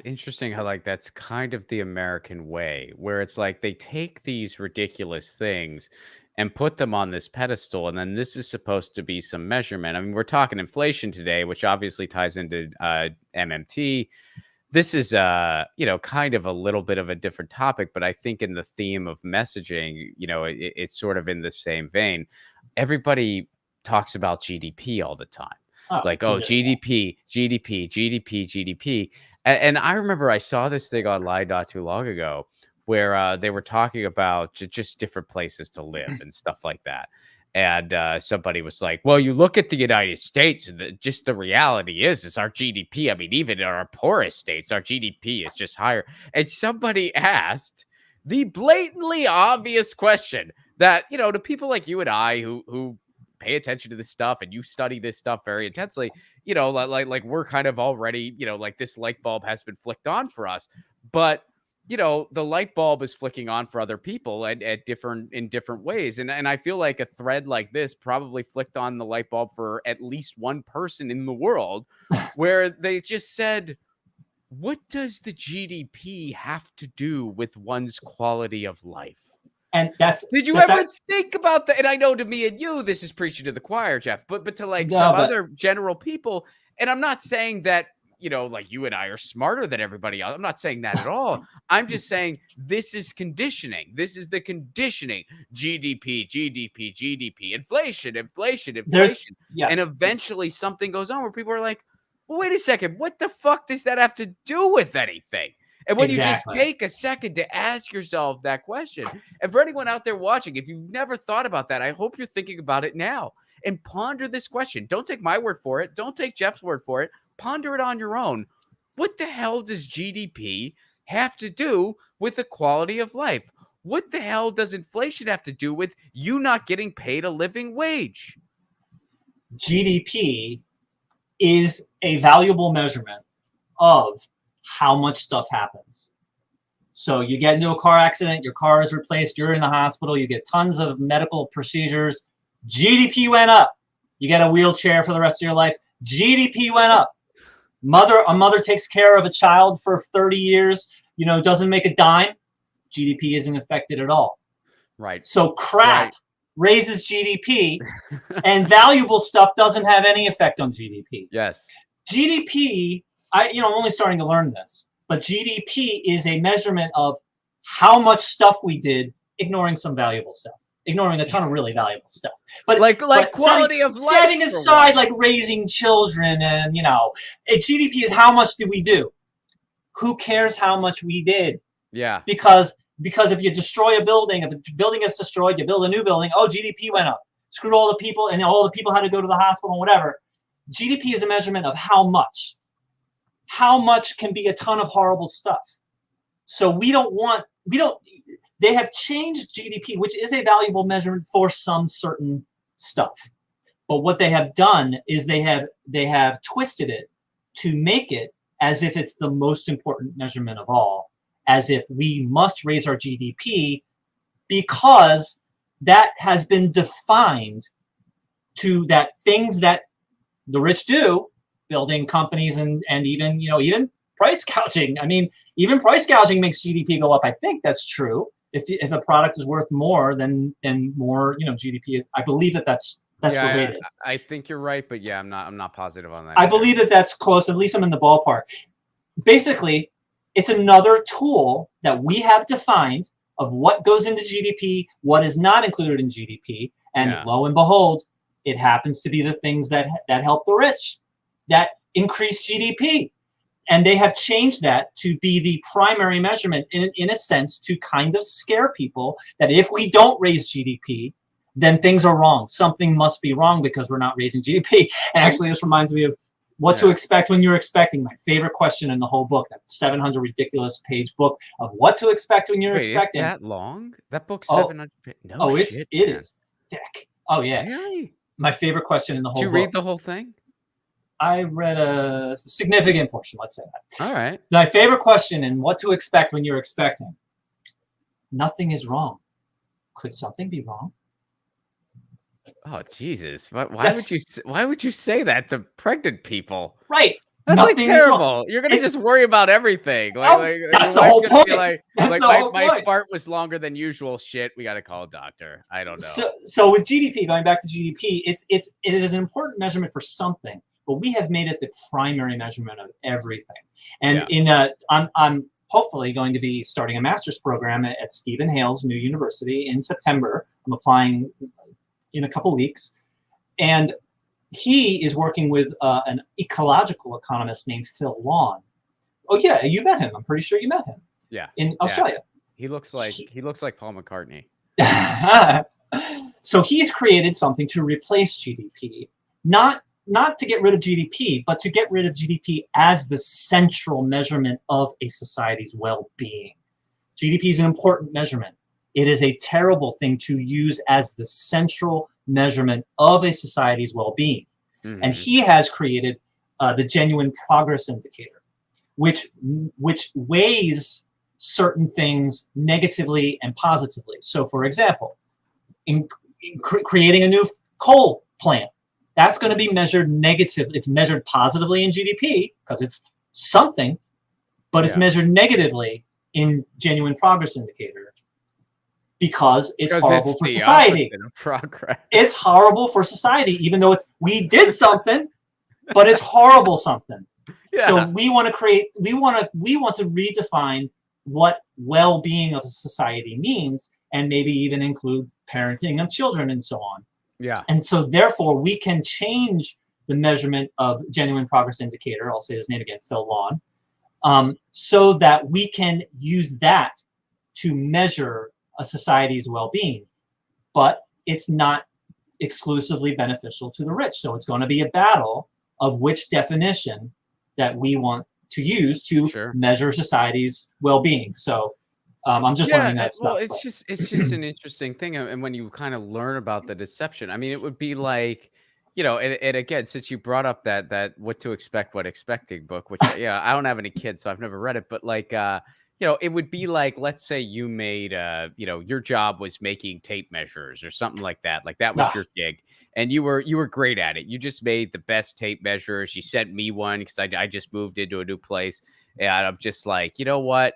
interesting how that's kind of the American way, where it's like they take these ridiculous things and put them on this pedestal, and then this is supposed to be some measurement. I mean, we're talking inflation today, which obviously ties into MMT. This is kind of a little bit of a different topic, but I think in the theme of messaging, it's sort of in the same vein. Everybody talks about GDP all the time. GDP, GDP, GDP, GDP. And I remember I saw this thing online not too long ago where they were talking about just different places to live and stuff like that. And somebody was like, well, you look at the United States and just the reality is our GDP. I mean, even in our poorest states, our GDP is just higher. And somebody asked the blatantly obvious question that, to people like you and I who pay attention to this stuff and you study this stuff very intensely, like we're kind of already, like this light bulb has been flicked on for us. But the light bulb is flicking on for other people in different ways. And I feel like a thread like this probably flicked on the light bulb for at least one person in the world where they just said, what does the GDP have to do with one's quality of life? And did you ever think about that? And I know to me and you, this is preaching to the choir, Jeff, but to other general people. And I'm not saying that, like you and I are smarter than everybody else. I'm not saying that at all. I'm just saying this is conditioning. This is the conditioning. GDP, GDP, GDP, inflation. And eventually something goes on where people are like, well, wait a second. What the fuck does that have to do with anything? And when you just take a second to ask yourself that question, and for anyone out there watching, if you've never thought about that, I hope you're thinking about it now and ponder this question. Don't take my word for it. Don't take Jeff's word for it. Ponder it on your own. What the hell does GDP have to do with the quality of life? What the hell does inflation have to do with you not getting paid a living wage? GDP is a valuable measurement of how much stuff happens. So you get into a car accident, your car is replaced, you're in the hospital, you get tons of medical procedures. GDP went up. You get a wheelchair for the rest of your life. GDP went up. A mother takes care of a child for 30 years, doesn't make a dime. GDP isn't affected at all. Right. So crap raises GDP and valuable stuff doesn't have any effect on GDP. Yes. GDP, I'm only starting to learn this, but GDP is a measurement of how much stuff we did, ignoring some valuable stuff, ignoring a ton of really valuable stuff. But but quality of life. Setting aside like raising children and, GDP is how much did we do? Who cares how much we did? Yeah. Because if you destroy a building, if a building gets destroyed, you build a new building, GDP went up. Screwed all the people, and all the people had to go to the hospital and whatever. GDP is a measurement of how much. How much can be a ton of horrible stuff. So they have changed GDP, which is a valuable measurement for some certain stuff. But what they have done is they have twisted it to make it as if it's the most important measurement of all, as if we must raise our GDP because that has been defined to that things that the rich do, building companies and even price gouging. I mean, even price gouging makes GDP go up. I think that's true. If a product is worth more than more, GDP is. I believe that's related. I think you're right, but yeah, I'm not positive on that. I believe that that's close. At least I'm in the ballpark. Basically, it's another tool that we have defined of what goes into GDP, what is not included in GDP, and lo and behold, it happens to be the things that help the rich, that increase GDP. And they have changed that to be the primary measurement in a sense to kind of scare people that if we don't raise GDP, then things are wrong. Something must be wrong because we're not raising GDP. And actually, this reminds me of what to expect when you're expecting. My favorite question in the whole book, that 700 ridiculous page book of what to expect when you're expecting. Is that long? That book's 700 pages? No shit, it is thick. Oh, yeah. Really? My favorite question in the whole book. Did you read the whole thing? I read a significant portion, let's say that. All right. My favorite question in what to expect when you're expecting. Nothing is wrong. Could something be wrong? Oh, Jesus. Why would you say that to pregnant people? Right. That's nothing terrible. You're going to just worry about everything. That's the whole point. My fart was longer than usual. Shit, we got to call a doctor. I don't know. So with GDP, going back to GDP, it is an important measurement for something, but we have made it the primary measurement of everything. And I'm hopefully going to be starting a master's program at Stephen Hale's new university in September. I'm applying in a couple weeks, and he is working with an ecological economist named Phil Lawn. Oh yeah, you met him. I'm pretty sure you met him. Yeah, in Australia. He looks like Paul McCartney. So he's created something to replace GDP, not to get rid of GDP, but to get rid of GDP as the central measurement of a society's well-being. GDP is an important measurement. It is a terrible thing to use as the central measurement of a society's well-being. Mm-hmm. And he has created the genuine progress indicator, which weighs certain things negatively and positively. So, for example, in creating a new coal plant, that's going to be measured negatively. It's measured positively in GDP because it's something, but it's measured negatively in genuine progress indicator. Because it's horrible for society. It's horrible for society, even though we did something, but it's horrible something. Yeah. So we want to redefine what well-being of a society means, and maybe even include parenting of children and so on. Yeah. And so therefore we can change the measurement of genuine progress indicator. I'll say his name again, Phil Lawn, so that we can use that to measure a society's well-being, but it's not exclusively beneficial to the rich. So it's going to be a battle of which definition that we want to use to measure society's well-being. So I'm just learning that stuff. Well, it's just an interesting thing. And when you kind of learn about the deception, I mean, it would be like, and again, since you brought up that What to Expect, What Expecting book, which, I don't have any kids, so I've never read it, but like, it would be like, let's say you made, your job was making tape measures or something like that. Like that was your gig, and you were great at it. You just made the best tape measures. You sent me one because I just moved into a new place, and I'm just like, you know what?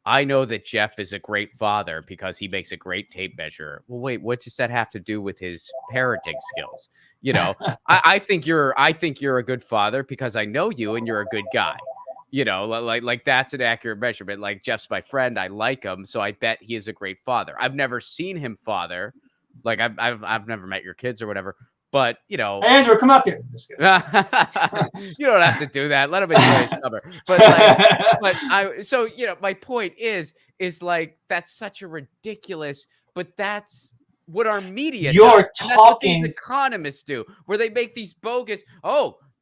I know that Jeff is a great father because he makes a great tape measure. Well, wait, what does that have to do with his parenting skills? I think you're a good father because I know you and you're a good guy. Like that's an accurate measurement. Like Jeff's my friend. I like him. So I bet he is a great father. I've never seen him father. Like I've never met your kids or whatever, but hey, Andrew, come up here. You don't have to do that. Let him enjoy his summer. But my point is like, that's such a ridiculous, but that's what our media does. That's what these economists do, where they make these bogus,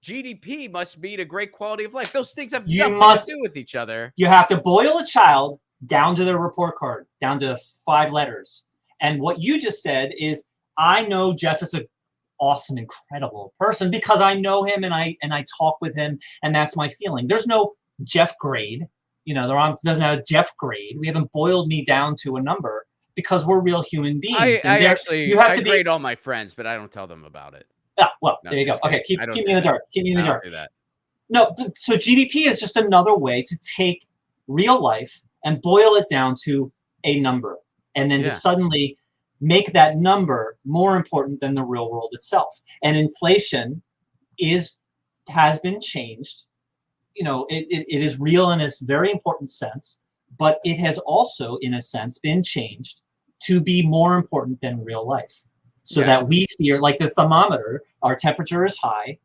GDP must mean a great quality of life. Those things have You nothing must. to do with each other. You have to boil a child down to their report card, down to 5 letters. And what you just said is, I know Jeff is an awesome, incredible person because I know him and I talk with him, and that's my feeling. There's no Jeff grade. You know, doesn't have a Jeff grade. We haven't boiled me down to a number because we're real human beings. I grade all my friends, but I don't tell them about it. Ah, well, No, there you go. kidding. Okay, keep me in the dark. Keep me in the dark. Do that. No, but so GDP is just another way to take real life and boil it down to a number, and then to suddenly make that number more important than the real world itself. And inflation has been changed. You know, it is real in a very important sense, but it has also, in a sense, been changed to be more important than real life. So that we fear, like the thermometer, our temperature is high.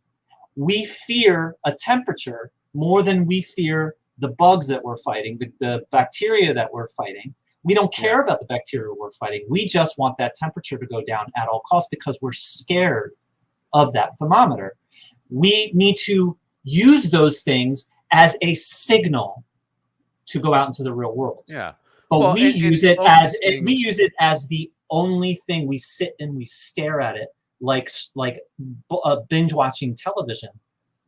We fear a temperature more than we fear the bugs that we're fighting, the bacteria that we're fighting. We don't care about the bacteria we're fighting. We just want that temperature to go down at all costs because we're scared of that thermometer. We need to use those things as a signal to go out into the real world. Yeah. But we use it as the only thing. We sit and we stare at it like binge watching television,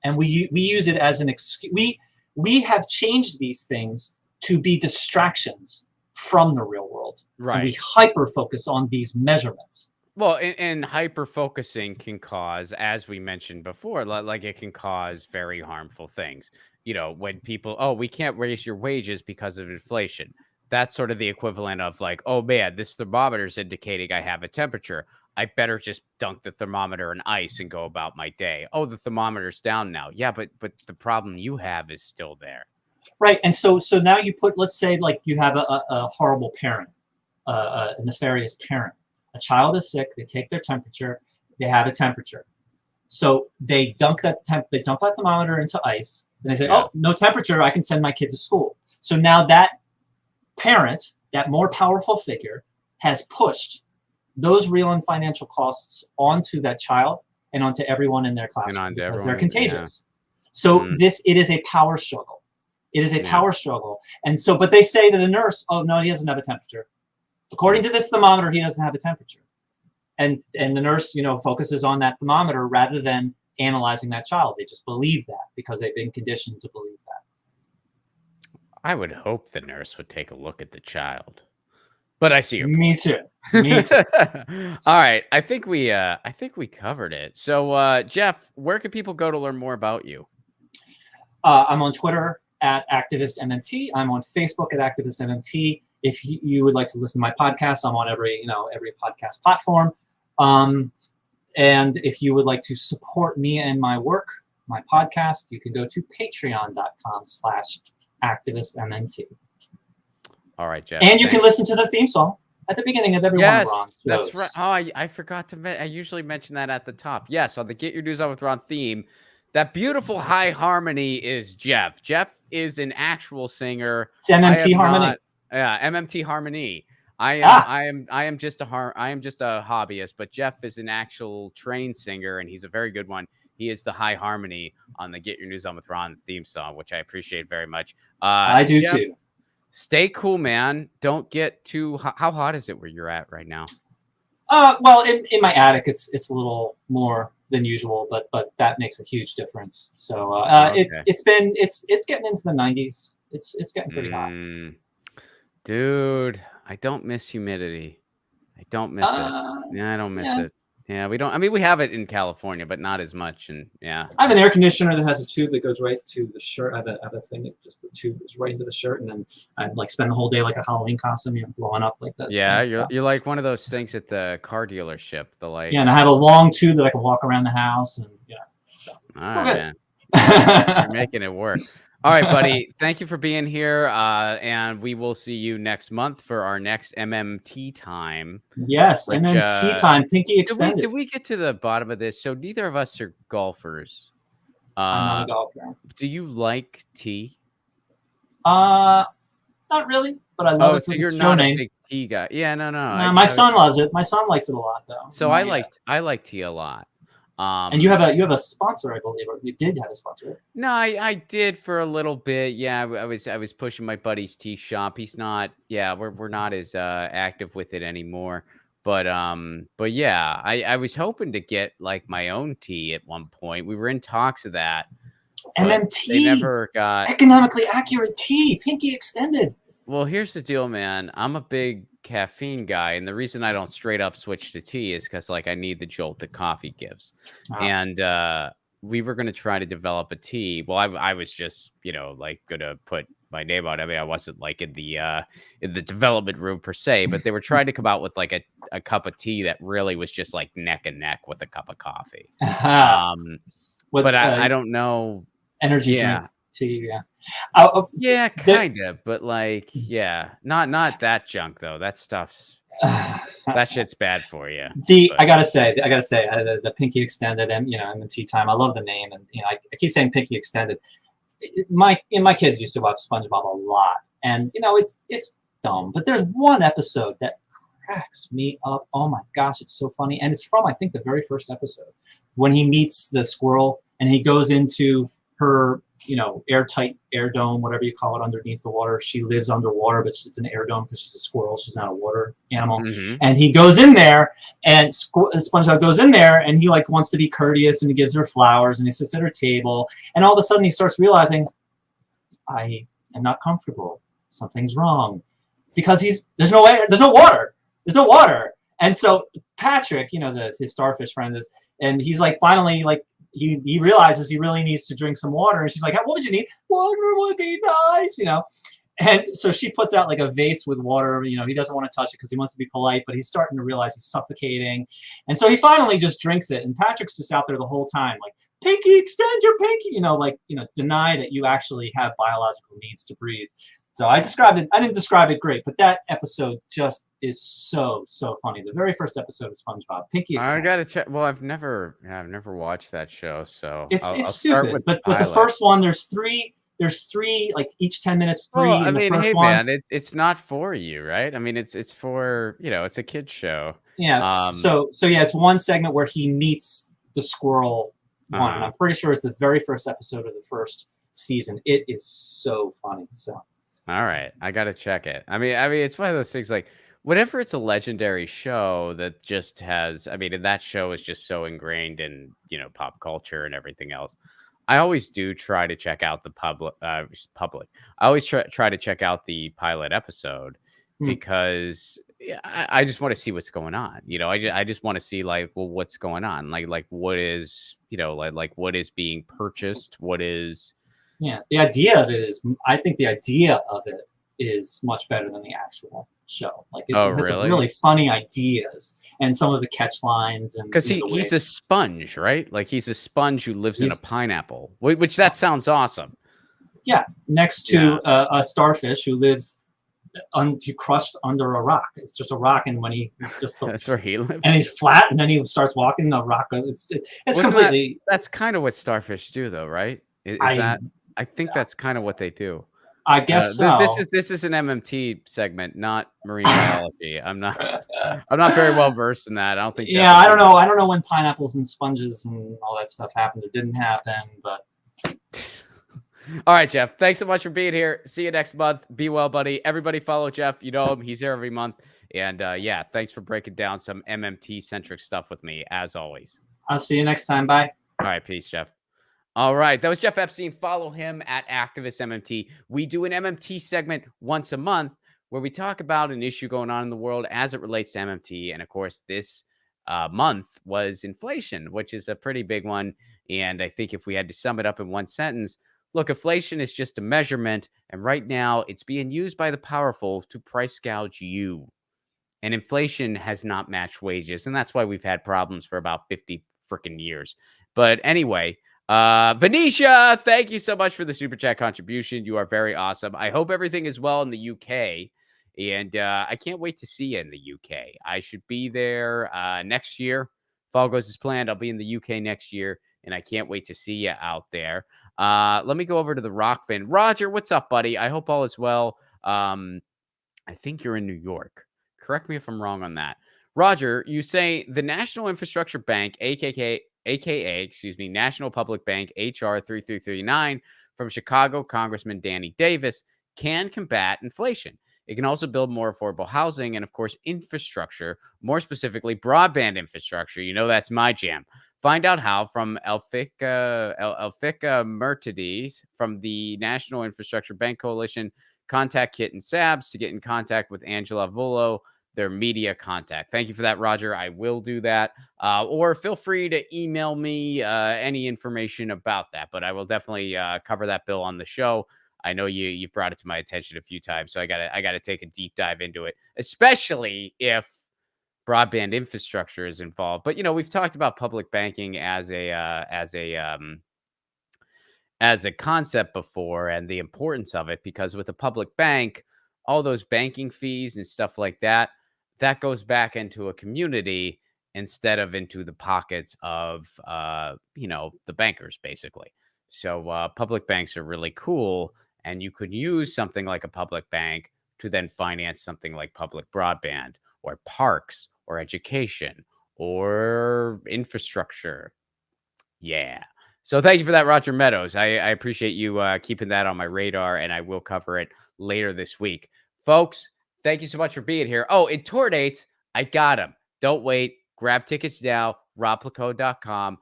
and we use it as an excuse. We have changed these things to be distractions from the real world. Right. And we hyper focus on these measurements. Well, and hyper focusing can cause, as we mentioned before, like it can cause very harmful things. You know, when people, oh, we can't raise your wages because of inflation. That's sort of the equivalent of like, oh man, this thermometer is indicating I have a temperature. I better just dunk the thermometer in ice and go about my day. Oh, the thermometer's down now. Yeah, but the problem you have is still there. Right. And so now you put, let's say like you have a horrible parent, a nefarious parent. A child is sick, they take their temperature, they have a temperature. So they dump that thermometer into ice, and they say, oh, no temperature, I can send my kid to school. So now that parent, that more powerful figure, has pushed those real and financial costs onto that child and onto everyone in their classroom because they're contagious. So it is a power struggle. It is a power struggle. And so, but they say to the nurse, oh, no, he doesn't have a temperature. According to this thermometer, he doesn't have a temperature. And the nurse, focuses on that thermometer rather than analyzing that child. They just believe that because they've been conditioned to believe that. I would hope the nurse would take a look at the child. But I see your point. Me too. Me too. All right. I think we covered it. So Jeff, where can people go to learn more about you? I'm on Twitter at ActivistMMT. I'm on Facebook at ActivistMMT. If you would like to listen to my podcast, I'm on every podcast platform. And if you would like to support me and my work, my podcast, you can go to patreon.com/activistmmt. All right, Jeff. And you can listen to the theme song at the beginning of every one of Ron's shows. That's right. Oh, I forgot to I usually mention that at the top. Yes, on the Get Your News On With Ron theme, that beautiful high harmony is Jeff. Jeff is an actual singer. It's MMT harmony. MMT harmony. I am just a hobbyist, but Jeff is an actual trained singer, and he's a very good one. He is the high harmony on the Get Your News On With Ron theme song, which I appreciate very much. I do Jeff, too. Stay cool, man. Don't get too how hot is it where you're at right now? Well, in my attic, it's a little more than usual, but that makes a huge difference. So it's getting into the 90s. It's getting pretty hot. Dude, I don't miss humidity. I don't miss it. Yeah, I don't miss it. Yeah, we don't. I mean, we have it in California, but not as much. And yeah, I have an air conditioner that has a tube that goes right to the shirt. I have a thing that just the tube goes right into the shirt, and then I like spend the whole day like a Halloween costume, blowing up like that. Yeah, you're like one of those things at the car dealership. The like. Yeah, and I have a long tube that I can walk around the house, and So, all right, man. You're making it work. All right, buddy. Thank you for being here. And we will see you next month for our next MMT time. Yes, MMT time. Pinky extended. Did we get to the bottom of this? So neither of us are golfers. I'm not a golfer. Do you like tea? Not really, but I love it. So you're not a big tea guy. Yeah, no. My son loves it. My son likes it a lot, though. So I like tea a lot. And you have a sponsor, I believe, or you did have a sponsor. No, I did for a little bit. Yeah, I was pushing my buddy's tea shop. He's not. Yeah, we're not as active with it anymore. But yeah, I was hoping to get like my own tea at one point. We were in talks of that, but they MMT, never got. economically accurate tea, pinky extended. Well, here's the deal, man. I'm a big caffeine guy, and the reason I don't straight up switch to tea is because like I need the jolt that coffee gives. Ah. And we were gonna try to develop a tea. Well, I was just, like gonna put my name on it. I mean, I wasn't like in the development room per se, but they were trying to come out with like a cup of tea that really was just like neck and neck with a cup of coffee. Um, What but I don't know. energy drink Yeah. tea? Yeah. Oh, Yeah, there- kind of, but like, yeah, not that junk though. That stuff's that shit's bad for you. But I gotta say, the pinky extended, and MMT time. I love the name, and I keep saying pinky extended. My kids used to watch SpongeBob a lot, and it's dumb, but there's one episode that cracks me up. Oh my gosh, it's so funny, and it's from, I think, the very first episode when he meets the squirrel and he goes into her airtight air dome, whatever you call it, underneath the water. She lives underwater, but it's an air dome because she's a squirrel. She's not a water animal. mhm. And he goes in there, and SpongeBob goes in there, and he like wants to be courteous, and he gives her flowers, and he sits at her table, and all of a sudden he starts realizing, I am not comfortable. Something's wrong, because there's no water. And so Patrick, his starfish friend, and he's like, finally, like, he realizes he really needs to drink some water, and she's like, what would you need? Water would be nice, And so she puts out like a vase with water. He doesn't want to touch it because he wants to be polite, but he's starting to realize he's suffocating. And so he finally just drinks it. And Patrick's just out there the whole time, like, pinky, extend your pinky, deny that you actually have biological needs to breathe. So I didn't describe it great, but that episode just is so funny. The very first episode of SpongeBob, pinky extend. I gotta check. Well, I've never watched that show, so It's I'll stupid. start with But the the pilot. first one, there's three, like each 10 minutes, three Well, I in the mean, first hey, one. man, it's not for you, right? I mean, it's for it's a kid's show. Yeah. So yeah, it's one segment where he meets the squirrel one, and I'm pretty sure it's the very first episode of the first season. It is so funny. So All right, I gotta check it. I mean, it's one of those things like whenever it's a legendary show that just has. I mean, and that show is just so ingrained in pop culture and everything else. I always do try to check out the public. I always try to check out the pilot episode because yeah, I just want to see what's going on. I just want to see like, well, what's going on? Like what is like what is being purchased? What is yeah, the idea of it is, I think the idea of it is much better than the actual show. Like it Oh, has some really? really funny ideas and some of the catch lines, and Because the way he's a sponge, right? Like he's a sponge who lives in a He's- pineapple, which that sounds awesome. yeah, next to a starfish who lives crushed under a rock. It's just a rock, and when he just That's where he lives. and he's flat, and then he starts walking, and the rock goes. It's Wasn't completely. That's kind of what starfish do, though, right? Is I that? I think that's kind of what they do. I guess so. This is an MMT segment, not marine biology. I'm not very well versed in that. I don't think. Jeff Yeah, is I don't either. know. I don't know when pineapples and sponges and all that stuff happened. It didn't happen, but All right, Jeff. Thanks so much for being here. See you next month. Be well, buddy. Everybody follow Jeff. You know him. He's here every month. And yeah, thanks for breaking down some MMT centric stuff with me, as always. I'll see you next time. Bye. All right, peace, Jeff. All right, that was Jeff Epstein. Follow him at Activist MMT. We do an MMT segment once a month where we talk about an issue going on in the world as it relates to MMT. And of course, this month was inflation, which is a pretty big one. And I think if we had to sum it up in one sentence, look, inflation is just a measurement. And right now, it's being used by the powerful to price gouge you. And inflation has not matched wages. And that's why we've had problems for about 50 freaking years. But anyway, Venetia, thank you so much for the super chat contribution. You are very awesome. I hope everything is well in the UK. And I can't wait to see you in the UK. I should be there next year. If all goes as planned, I'll be in the UK next year. And I can't wait to see you out there. Let me go over to the Rockfin. Roger, what's up, buddy? I hope all is well. I think you're in New York. Correct me if I'm wrong on that. Roger, you say the National Infrastructure Bank, aka, excuse me, National Public Bank HR 3339 from Chicago Congressman Danny Davis, can combat inflation. It can also build more affordable housing and, of course, infrastructure, more specifically, broadband infrastructure. You know, that's my jam. Find out how from Elfica Mercedes from the National Infrastructure Bank Coalition. Contact Kit and Sabs to get in contact with Angela Vullo, their media contact. Thank you for that, Roger. I will do that. Or feel free to email me any information about that. But I will definitely cover that bill on the show. I know you've brought it to my attention a few times, so I gotta take a deep dive into it, especially if broadband infrastructure is involved. But we've talked about public banking as a concept before and the importance of it, because with a public bank, all those banking fees and stuff like that, that goes back into a community instead of into the pockets of the bankers, basically. So public banks are really cool, and you could use something like a public bank to then finance something like public broadband or parks or education or infrastructure. Yeah. So thank you for that, Roger Meadows. I appreciate you keeping that on my radar, and I will cover it later this week. Folks, thank you so much for being here. Oh, and tour dates, I got them. Don't wait. Grab tickets now, roplaco.com.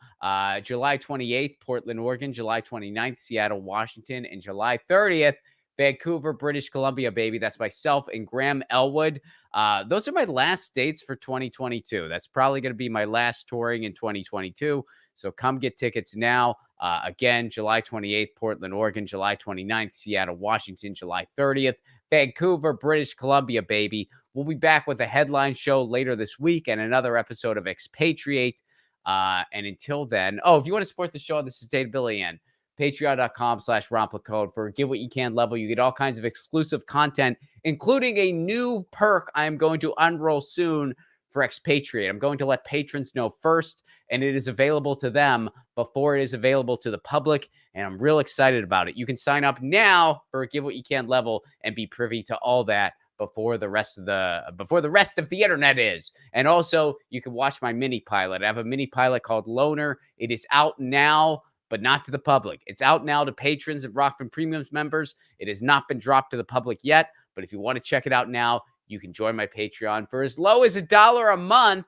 July 28th, Portland, Oregon. July 29th, Seattle, Washington. And July 30th, Vancouver, British Columbia, baby. That's myself and Graham Elwood. Those are my last dates for 2022. That's probably going to be my last touring in 2022. So come get tickets now. Again, July 28th, Portland, Oregon. July 29th, Seattle, Washington. July 30th, Vancouver, British Columbia, baby. We'll be back with a headline show later this week and another episode of Expatriate. And until then, if you want to support the show on the sustainability end, patreon.com/romplacode for give what you can level. You get all kinds of exclusive content, including a new perk I am going to unroll soon for Expatriate. I'm going to let patrons know first, and it is available to them before it is available to the public, and I'm real excited about it. You can sign up now for a give what you can level and be privy to all that before the rest of the internet is. And also, you can watch my mini pilot. I have a mini pilot called Loner. It is out now, but not to the public. It's out now to patrons and Rockfin Premiums members. It has not been dropped to the public yet, but if you want to check it out now, you can join my Patreon for as low as $1 a month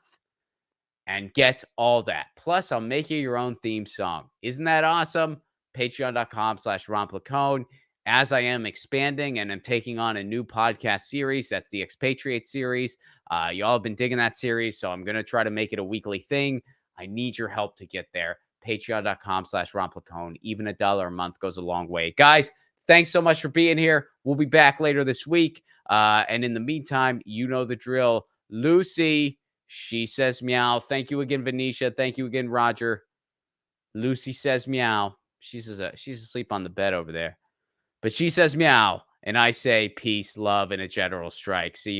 and get all that. Plus, I'll make you your own theme song. Isn't that awesome? Patreon.com/romplacone. As I am expanding and I'm taking on a new podcast series, that's the Expatriate series. Y'all have been digging that series, so I'm going to try to make it a weekly thing. I need your help to get there. Patreon.com/romplacone. Even $1 a month goes a long way. Guys, thanks so much for being here. We'll be back later this week. And in the meantime, you know the drill. Lucy, she says meow. Thank you again, Venetia. Thank you again, Roger. Lucy says meow. She's asleep on the bed over there. But she says meow. And I say peace, love, and a general strike. See you.